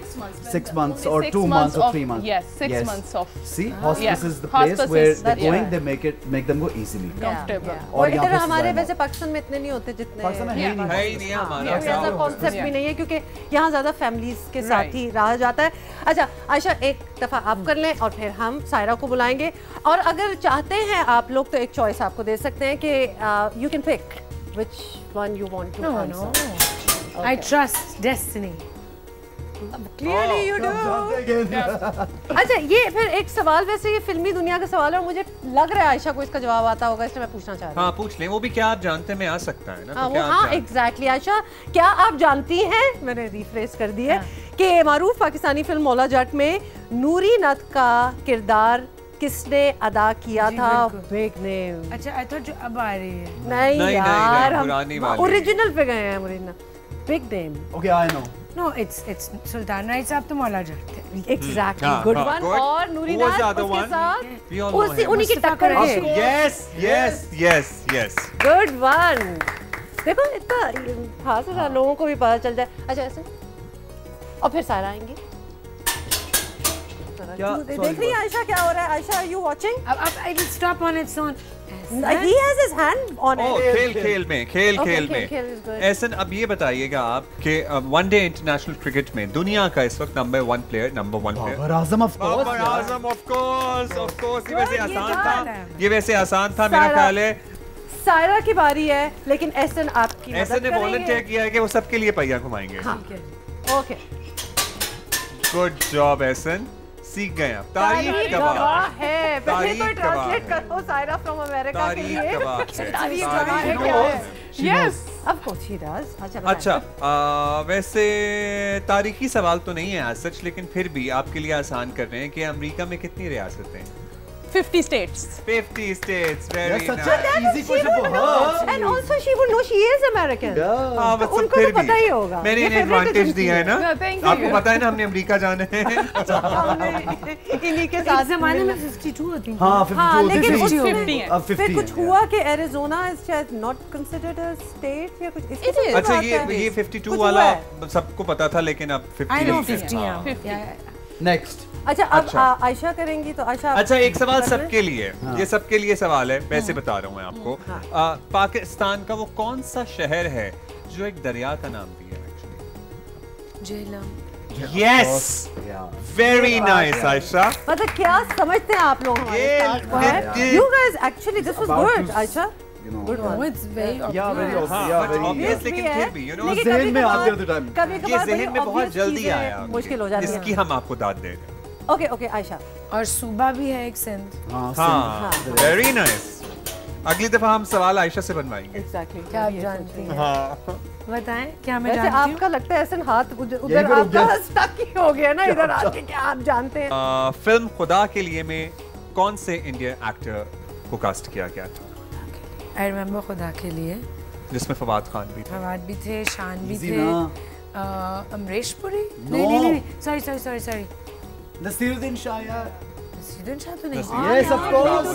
6 months or 2 6 months or 3 months. Yes, 6 months of. See, hospice is the place where they're going. They make them go easily. Comfortable. और इधर हमारे वैसे पाकिस्तान में इतने नहीं होते जितने पाकिस्तान में है ही नहीं हमारा ऐसा कॉन्सेप्ट भी नहीं है क्योंकि यहाँ ज्यादा फैमिलीज के साथ ही रहा जाता है। अच्छा आयशा एक दफा आप कर लें और फिर हम सायरा को बुलाएंगे, और अगर चाहते हैं आप लोग तो एक चॉइस आपको दे सकते हैं कि you can pick which one you want to answer. I trust destiny. Clearly you do. अच्छा ये फिर एक सवाल, वैसे ये फिल्मी दुनिया का सवाल है और मुझे लग रहा है आयशा को इसका जवाब आता होगा, इसलिए मैं पूछना चाह रही हूँ। हाँ पूछ लें, वो भी क्या आप जानते हैं में आ सकता है ना। हाँ एग्जैक्टली आयशा, क्या आप जानती हैं, मैंने रिफ्रेश कर दी है, कि मारूफ पाकिस्तानी फिल्म मौला जट में नूरी नथ का किरदार किसने अदा किया था? Big name. अच्छा आई थॉट जो अब आ रही है। नहीं यार हम ओरिजिनल पे गए हैं। मुरीना big name. Okay, I know. No, it's Sultan right साहब तो मौला जट थे। Exactly, good one। और नूरी नथ उसके साथ उन्हीं की टक्कर है। Yes. Good one। देखो इतना खास है, लोगों को भी पता चल जाए। अच्छा ऐसे और फिर सारा आएंगे। देख रही है आयशा क्या हो रहा है? Ayesha are you watching? अब I will stop on its own. He has his hand on it. खेल में ऐसन। अब ये बताइएगा आप कि वनडे इंटरनेशनल क्रिकेट में दुनिया का इस वक्त number 1 player Babar Azam of course ये वैसे आसान था मेरा ख्याल है। सायरा की बारी है, लेकिन एसन आपकी मदद एसन ने वॉलंटियर किया है कि वो सबके लिए पहिया घुमाएंगे। ओके गुड जॉब एसन, सीख गए आप। तारीख गवाह है। पहले तो ट्रांसलेट करो सायरा फ्रॉम अमेरिका के लिए। तारीख गवाह है क्या है? Yes of course he does. अच्छा वैसे तारीखी सवाल तो नहीं है सच, लेकिन फिर भी आपके लिए आसान कर रहे हैं कि अमेरिका में कितनी रियासतें हैं? 50 states. 50 states. Very That's nice. easy question for her. And also she would know she is American. बस उनको तो पता ही होगा। मैंने इन्हें एडवांटेज दिया है ना। आपको पता है ना हमने अमेरिका जाने हैं। इन्हीं के साथ जमाने में 52 होती थी। हाँ 52 लेकिन होती उसमें अब 50 फिर कुछ हुआ कि एरिज़ोना is शायद not considered a state या कुछ इसके साथ। अच्छा ये 52 वाला सबको पता था, लेकिन अब 50 I know 50। नेक्स्ट। अच्छा अब आयशा करेंगी तो आयशा। अच्छा एक सवाल सबके लिए, ये सबके लिए सवाल है, वैसे बता रहा हूँ मैं आपको। पाकिस्तान का वो कौन सा शहर है जो एक दरिया का नाम भी है actually? Jhelum. Yes, very nice Ayesha. मतलब क्या समझते हैं आप लोग हमारे स्टार्ट को है? You guys actually this was good Ayesha. you know. Good one. It's very Yeah, very obvious. obvious, लेकिन फिर भी, you know, ज़हन में आते हैं टाइम. ये ज़हन में बहुत जल्दी आया, मुश्किल हो जाती है. इसकी हम आपको दाद दे. ओके आयशा. और सूबा भी है एक सिंध. हाँ, very nice. अगली दफा हम सवाल आयशा से बनवाएंगे. Exactly. क्या आप जानती हैं? हाँ. बताएं क्या मैं वैसे जानती हूँ? आपका लगता है ऐसे हाथ उधर आपका स्टक ही हो गया ना इधर आके, क्या आप जानते हैं? फिल्म खुदा के लिए में कौन से इंडियन एक्टर को कास्ट किया गया था? I remember खुदा के लिए. जिसमें फवाद खान भी थे. फवाद भी थे, शान भी Easy थे. ना. अमरीश पुरी? No. नहीं. Sorry. नसीरुद्दीन शाह यार. नसीरुद्दीन शाह तो नहीं. Yes, of course.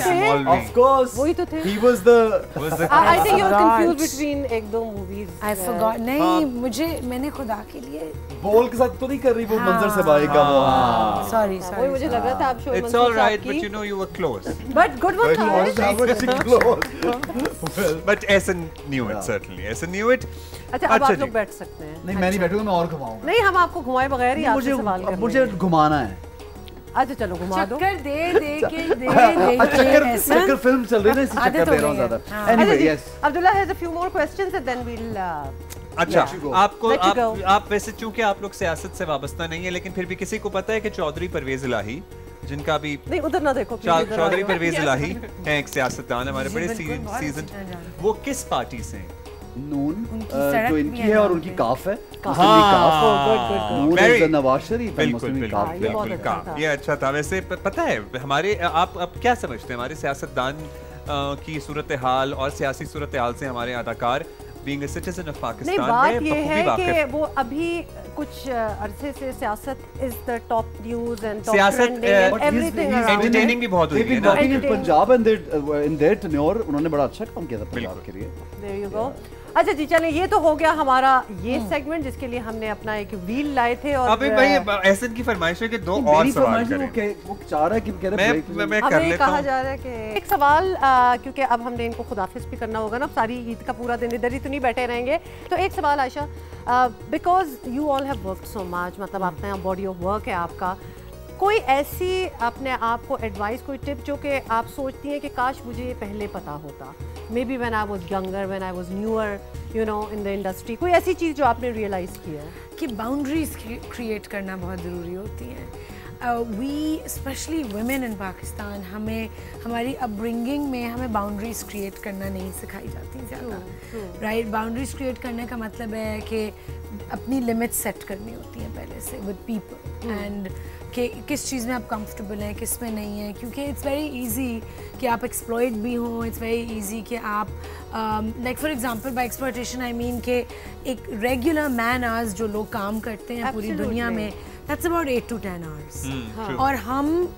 Of course. वही तो थे. He was the. I think you're confused between एक दो movies. I forgot. नहीं, मैंने खुदा के लिए. बॉल के साथ तो नहीं कर रही वो मंजर से भाई का वो. Sorry. वही मुझे लग रहा था आप show. It's all right, but you know you were close. But good one, But Essen knew it certainly. Essen knew it. अच्छा, अब आप लोग बैठ सकते हैं. नहीं, मैं नहीं बैठूंगा, मैं और घुमाऊंगा. नहीं, हम आपको घुमाए बगैर ही आपसे सवाल करेंगे. मुझे घुमाना है. अच्छा चलो घुमा दो. चक्कर दे के चक्कर फिल्म चल रही है ना, इसी चक्कर दे रहा हूँ ज़्यादा. Anyway, yes. Abdullah has a few more questions and then we'll. अच्छा, आप वैसे चूंकि आप लोग सियासत से वाबस्ता नहीं है, लेकिन फिर भी किसी को पता है कि चौधरी परवेज इलाही, जिनका भी नहीं उधर ना देखो. चौधरी परवेज इलाही हैं एक सियासतदान, हमारे बड़े सीजन. वो किस पार्टी से हैं? नून जो इनकी है और उनकी काफ है. गुड. नवाज शरीफ. बिल्कुल. ये अच्छा था. वैसे पता है हमारे, आप क्या समझते हैं हमारे सियासतदान की सूरत हाल और सियासी सूरत हाल से हमारे अदाकार being a citizen of Pakistan? नहीं, बात ये है कि वो अभी कुछ अरसे से सियासत is the top news and top trending and everything around. Entertaining भी बहुत हुई है ना. Punjab and in their tenure उन्होंने बड़ा अच्छा काम किया था पंजाब के लिए. There you go. अच्छा जी, चलें, ये तो हो गया हमारा ये सेगमेंट जिसके लिए हमने अपना एक व्हील लाए थे. और अभी भाई एहसन की फरमाइश है कि दो और सवाल करें. वो चाह रहा है कि कह रहा है मैं कर लेता हूं. कहा जा रहा है कि एक सवाल, क्योंकि अब हमने इनको खुदाफिज भी करना होगा ना, सारी ईद का पूरा दिन इधर ही तो नहीं बैठे रहेंगे. तो एक सवाल Ayesha, because you all have worked so much, मतलब अपना बॉडी ऑफ वर्क है आपका, कोई ऐसी अपने आप को एडवाइस, कोई टिप जो कि आप सोचती हैं कि काश मुझे ये पहले पता होता, may be when I was younger, when I was newer, you know, in the industry, कोई ऐसी चीज़ जो आपने रियलाइज़ की है? कि बाउंड्रीज क्रिएट करना बहुत ज़रूरी होती हैं. We specially women in Pakistan, हमें हमारी अपब्रिंगिंग में हमें बाउंड्रीज क्रिएट करना नहीं सिखाई जाती ज़्यादा. राइट. बाउंड्रीज क्रिएट करने का मतलब है कि अपनी लिमिट सेट करनी होती है पहले से विद पीपल, एंड कि किस चीज़ में आप कंफर्टेबल हैं, किस में नहीं है, क्योंकि इट्स वेरी इजी कि आप एक्सप्लॉइट भी हों. इट्स वेरी इजी कि आप like for example by exploitation I mean कि एक रेगुलर मैन आवर्स जो लोग काम करते हैं पूरी दुनिया में, दैट्स अबाउट 8 to 10 hours. और हम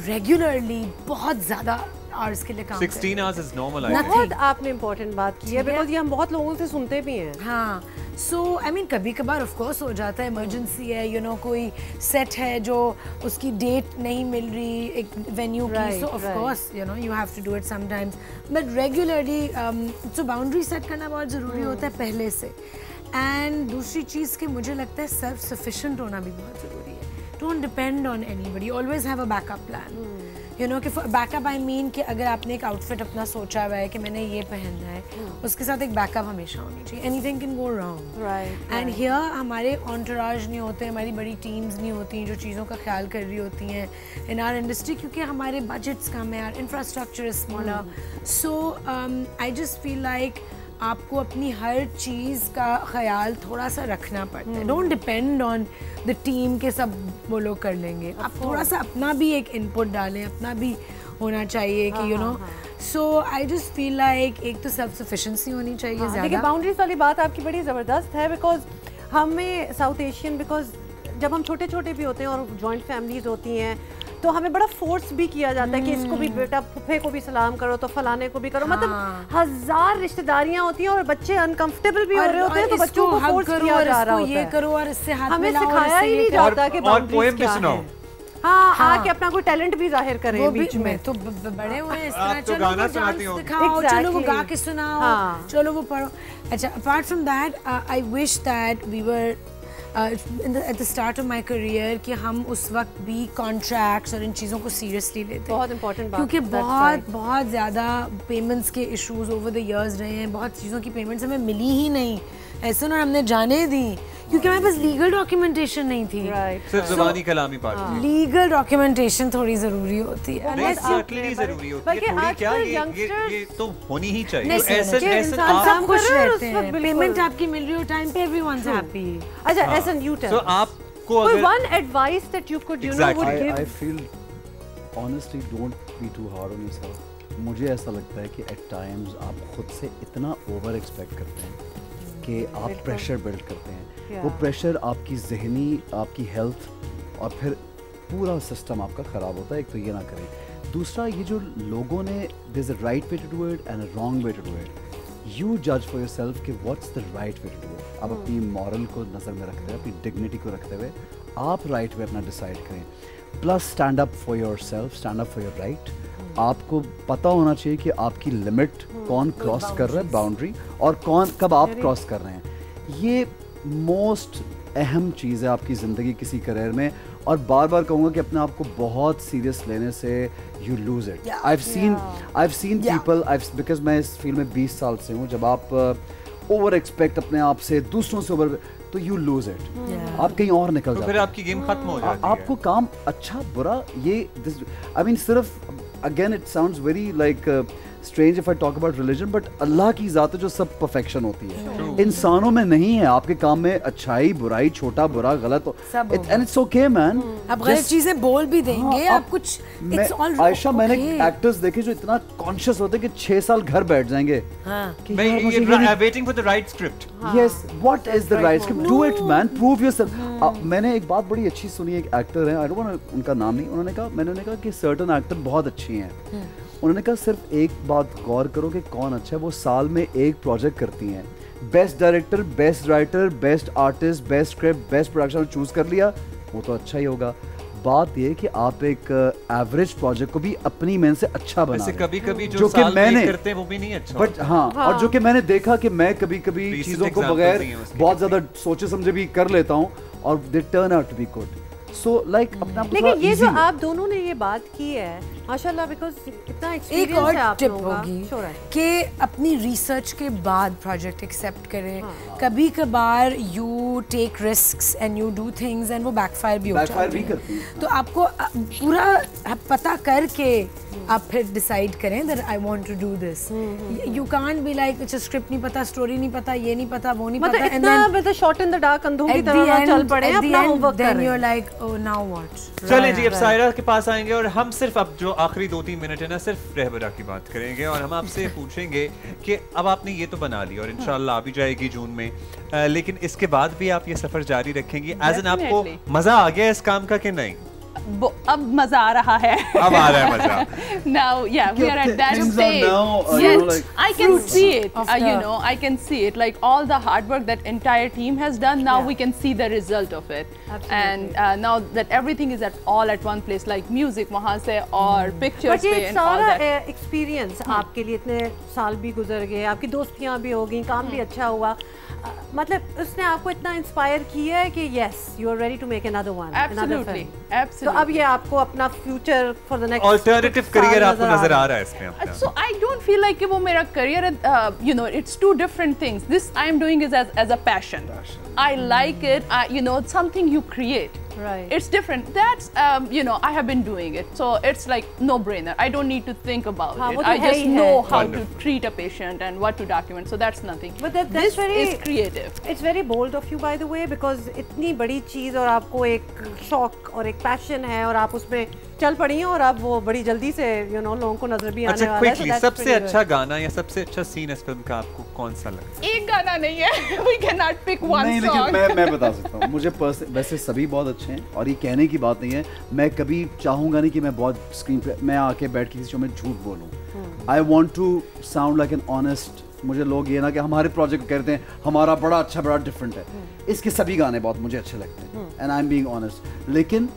रेगुलरली बहुत ज़्यादा आवर्स के लिए काम 16 hours is normal. बहुत आपने इम्पोर्टेंट बात की है, बिकॉज ये हम बहुत लोगों से सुनते भी हैं. हाँ. सो आई मीन कभी कभार ऑफ कोर्स हो जाता है, इमरजेंसी है, यू नो, कोई सेट है जो उसकी डेट नहीं मिल रही एक वेन्यू की, so of course you know you have to do it sometimes, but regularly so boundary set करना बहुत ज़रूरी होता है पहले से. एंड दूसरी चीज़ कि मुझे लगता है सेल्फ सफिशिएंट होना भी बहुत ज़रूरी है. Don't depend on anybody, always have a backup plan. You know कि बैकअप आई मीन कि अगर आपने एक आउटफिट अपना सोचा हुआ है कि मैंने ये पहनना है, उसके साथ एक बैकअप हमेशा होनी चाहिए. Anything can go wrong. And here हमारे एंटोराज नहीं होते, हमारी बड़ी टीम्स नहीं होती जो चीज़ों का ख्याल कर रही होती हैं इन आवर इंडस्ट्री, क्योंकि हमारे बजट्स कम है, our infrastructure is smaller. So I just feel like आपको अपनी हर चीज़ का ख्याल थोड़ा सा रखना पड़ता है. Don't depend on the team के सब वो लोग कर लेंगे. आप थोड़ा सा अपना भी एक इनपुट डालें, अपना भी होना चाहिए कि you know. So I just feel like एक तो सेल्फ सफिशिएंसी होनी चाहिए ज़्यादा. देखिए बाउंड्रीज वाली बात आपकी बड़ी ज़बरदस्त है, बिकॉज हमें साउथ एशियन, बिकॉज जब हम छोटे छोटे भी होते हैं और जॉइंट फैमिलीज होती हैं, तो हमें बड़ा फोर्स भी किया जाता है कि इसको भी बेटा, फुफे को भी सलाम करो, तो फलाने को भी करो. मतलब 1000 रिश्तेदारियां होती हैं और बच्चे अनकंफर्टेबल भी हो रहे होते हैं, तो बच्चों को फोर्स किया जा रहा होता है. ये करो और इससे हाथ हमें मिलाओ, सिखाया ही नहीं जाता कि बाउंड्रीज क्या है. हाँ, आके अपना कोई टैलेंट भी जाहिर करें बीच में. तो बड़े हुए हैं इस तरह, चलो गाना सुनाती हो, चलो वो गा के सुनाओ, चलो वो पढ़ो. अच्छा, apart from that I wish that we were at the start of my career कि हम उस वक्त भी contracts और इन चीज़ों को seriously लेते हैं। बहुत important बात। क्योंकि बहुत ज़्यादा payments के issues over the years रहे हैं, बहुत चीज़ों की payments हमें मिली ही नहीं, ऐसे ना हमने जाने दी क्योंकि हमारे पास लीगल डॉक्यूमेंटेशन नहीं थी। सिर्फ ज़बानी कलामी पार्ट। लीगल डॉक्यूमेंटेशन थोड़ी ज़रूरी होती है। नहीं, certainly ज़रूरी होती है। थोड़ी क्या ये तो होनी ही चाहिए। ऐसे सब खुश रहते हैं। पेमेंट आपकी मिल रही हो टाइम पे, everyone's happy। अच्छा, ऐसा you tell। So आपको अगर one advice that you could would give। I feel honestly don't be too hard on yourself। मुझे ऐसा लगता है कि at times आप खुद से इतना over expect करते हैं कि आप प्रेशर बिल्ड करते हैं। वो प्रेशर आपकी ज़हनी, आपकी हेल्थ और फिर पूरा सिस्टम आपका ख़राब होता है। एक तो ये ना करें। दूसरा, ये जो लोगों ने there is a right way to do it and a wrong way to do it. You जज फॉर योरसेल्फ कि what's the right way to do it. आप अपनी मॉरल को नज़र में रखते हुए, अपनी डिग्निटी को रखते हुए आप राइट वे अपना डिसाइड करें। Plus stand up for yourself, stand up for your right. आपको पता होना चाहिए कि आपकी लिमिट कौन क्रॉस कर रहा है, बाउंड्री, और कौन कब आप क्रॉस कर रहे हैं। ये मोस्ट अहम चीज़ है आपकी ज़िंदगी किसी करियर में। और बार बार कहूँगा कि अपने आप को बहुत सीरियस लेने से you lose it. I have seen people, because मैं इस फील्ड में 20 साल से हूँ, जब आप ओवर एक्सपेक्ट अपने आप से, दूसरों से ओवर, तो यू लूज़ इट। आप कहीं और निकल जाते हैं, फिर आपकी गेम खत्म हो जाती है। आपको काम अच्छा बुरा ये आई मीन सिर्फ again it sounds very like strange if I talk about religion, but अल्लाह की ज़ात है जो सब perfection होती है। इंसानों में नहीं है। आपके काम में अच्छाई, बुराई, छोटा, बुरा, गलत, and it's okay man। आप गलत चीजें बोल भी देंगे, आप कुछ आयशा, मैंने एक्टर्स देखे जो इतना कॉन्शियस होते हैं कि 6 साल घर बैठ जाएंगे waiting for the right script। Yes, what is the right script? Do it man, prove yourself। मैंने एक बात बड़ी अच्छी सुनी, एक एक्टर है, I don't want उनका नाम नहीं, मैंने कहा कि certain एक्टर बहुत अच्छी हैं। उन्होंने कहा सिर्फ एक बात गौर करो कि कौन अच्छा है। वो साल में एक प्रोजेक्ट करती हैं, best director, best writer, best artist, best script, best production choose कर लिया, वो तो अच्छा ही होगा। बात ये कि आप एक एवरेज प्रोजेक्ट को भी अपनी मेहनत से अच्छा बना रहे हैं। कभी-कभी जो साल में करते हैं वो भी नहीं अच्छा, बट हाँ, और जो कि मैंने देखा कि मैं कभी-कभी चीजों को बगैर बहुत ज्यादा सोचे समझे भी कर लेता हूँ और they turn out to be good. So like अपना लेकिन ये जो आप दोनों ने ये बात की है माशाल्लाह, बिकॉज इतना एक्सपीरियंस है आप लोगों का कि अपनी रिसर्च के बाद प्रोजेक्ट एक्सेप्ट करें। कभी कभार you take risks and you do things and वो बैकफायर भी हो जाती है। तो आपको पूरा पता करके आप फिर डिसाइड करें that I want to do this। You can't be like अच्छा स्क्रिप्ट नहीं पता, स्टोरी नहीं पता, ये नहीं पता, वो नहीं पता, and then मतलब शॉट इन द डार्क अंधों की तरह चल पड़े अपना होमवर्क कर रहे हैं। Then you're like oh now what। चलें जी, अब सायरा के पास आएंगे और हम सिर्फ अब जो आखिरी 2-3 मिनट है ना, सिर्फ रहबरा की बात करेंगे और हम आपसे पूछेंगे कि अब आपने ये तो बना ली और इंशाल्लाह आ भी जाएगी जून में, लेकिन इसके बाद भी आप ये सफर जारी रखेंगी? एज एन आपको मजा आ गया इस काम का कि नहीं? अब मजा आ रहा है। अब आ रहा है मजा। Now, yeah, we are at that stage. Yes, like I can see it. You know, I can see it. Like all the hard work that entire team has done. Now we can see the result of it. Absolutely. And now that everything is all at one place, like music वहाँ से और pictures पे and all that. सारा experience आपके लिए इतने साल भी गुजर गए, आपकी दोस्तियाँ भी हो गई, काम भी अच्छा हुआ, मतलब उसने आपको इतना इंस्पायर किया है कि yes, you are ready to make another one. Absolutely, absolutely. तो अब ये आपको अपना future for the next alternative career आपको नजर आ रहा है इसमें? So I don't feel like वो मेरा career you know, it's two different things. This I am doing is as a passion. I like it. You know, it's something you create. Right. It's different. That's you know, I have been doing it, so it's like no-brainer. I don't need to think about it. I just know how to treat a patient and what to document. So that's nothing. But that's very is creative. It's very bold of you, by the way, because इतनी बड़ी चीज और आपको एक शौक और एक passion है और आप उसमें चल पड़ी हैं और अब वो बड़ी जल्दी से you know लोगों को नजर भी आने वाला है। अच्छा, क्विकली सबसे अच्छा गाना या सबसे अच्छा सीन इस फिल्म का आपको कौन सा लगा? एक गाना नहीं है, we cannot pick one नहीं, song. लेकिन मैं बता सकता हूँ, मुझे वैसे सभी बहुत अच्छे हैं और ये कहने की बात नहीं है। मैं कभी चाहूँगा नहीं कि मैं बहुत स्क्रीन पे मैं आके बैठ के किसी शो में झूठ बोलूँ। I want to sound like an honest. मुझे लोग ये ना कि हमारे प्रोजेक्ट को कहते हैं हमारा बड़ा अच्छा बड़ा डिफरेंट है, इसके सभी गाने बहुत मुझे अच्छे लगते हैं and I am being honest. लेकिन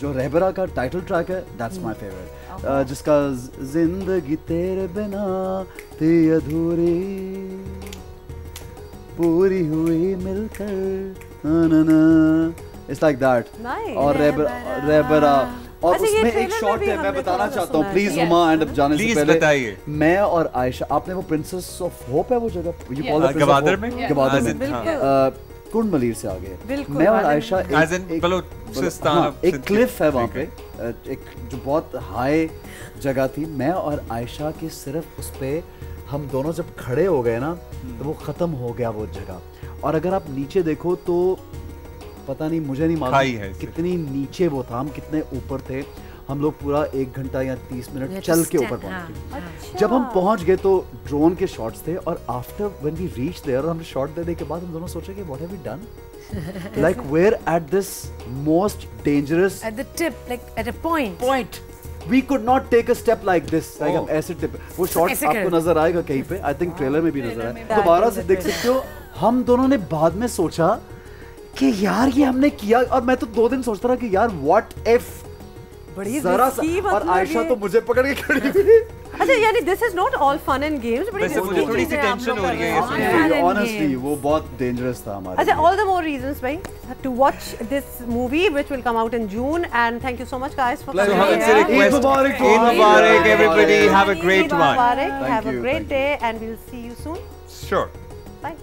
जो रहबरा का टाइटल ट्रैक है दैट्स माय फेवरेट, जिसका जिंदगी तेरे बिना थी अधूरी, पूरी हुई मिलकर It's like that. Nice. और रेबरा और उसमें एक शॉट है, मैं बताना चाहता हूँ प्लीज हुमा, एंड अब जाने से पहले मैं और आयशा, आपने वो प्रिंसेस ऑफ होप है वो जगह, यू कॉल इट गवादर में, गवादर में कुंड मलीर से आगे, मैं और आयशा एक क्लिफ है वहाँ पे, एक जो बहुत हाई जगह थी, मैं और आयशा के सिर्फ उस पे हम दोनों जब खड़े हो गए ना तो वो खत्म हो गया वो जगह। और अगर आप नीचे देखो तो पता नहीं, मुझे नहीं मालूम कितनी नीचे वो था, हम कितने ऊपर थे, हम लोग पूरा 1 घंटा या 30 मिनट चल के ऊपर पहुंचे। अच्छा। जब हम पहुंच गए तो ड्रोन के शॉट्स थे, और after when we reach there, हमने शॉट देने के बाद हम दोनों सोचे कि what have we done, like where at this most dangerous, at the tip, like at a point we could not take a step like this, like हम ऐसे टिप, वो शॉट आपको नजर आएगा कहीं पे, आई थिंक ट्रेलर में भी नजर आएगा, दोबारा से देख सकते हो। हम दोनों ने बाद में सोचा कि यार ये हमने किया, और मैं तो 2 दिन सोचता रहा कि यार व्हाट इफ, जरा सा, और आयशा तो मुझे पकड़ के खड़ी हुई। अच्छा, यानी this is not all fun and games, but मुझे थोड़ी सी टेंशन हो रही है ऑनेस्टली, वो बहुत डेंजरस था हमारे लिए। अच्छा, ऑल द मोर रीजंस भाई to watch this movie which will come out in June, and thank you so much guys for coming. Eid Mubarak everybody, have a great one. Have a great day and we'll see you soon. Sure. Bye.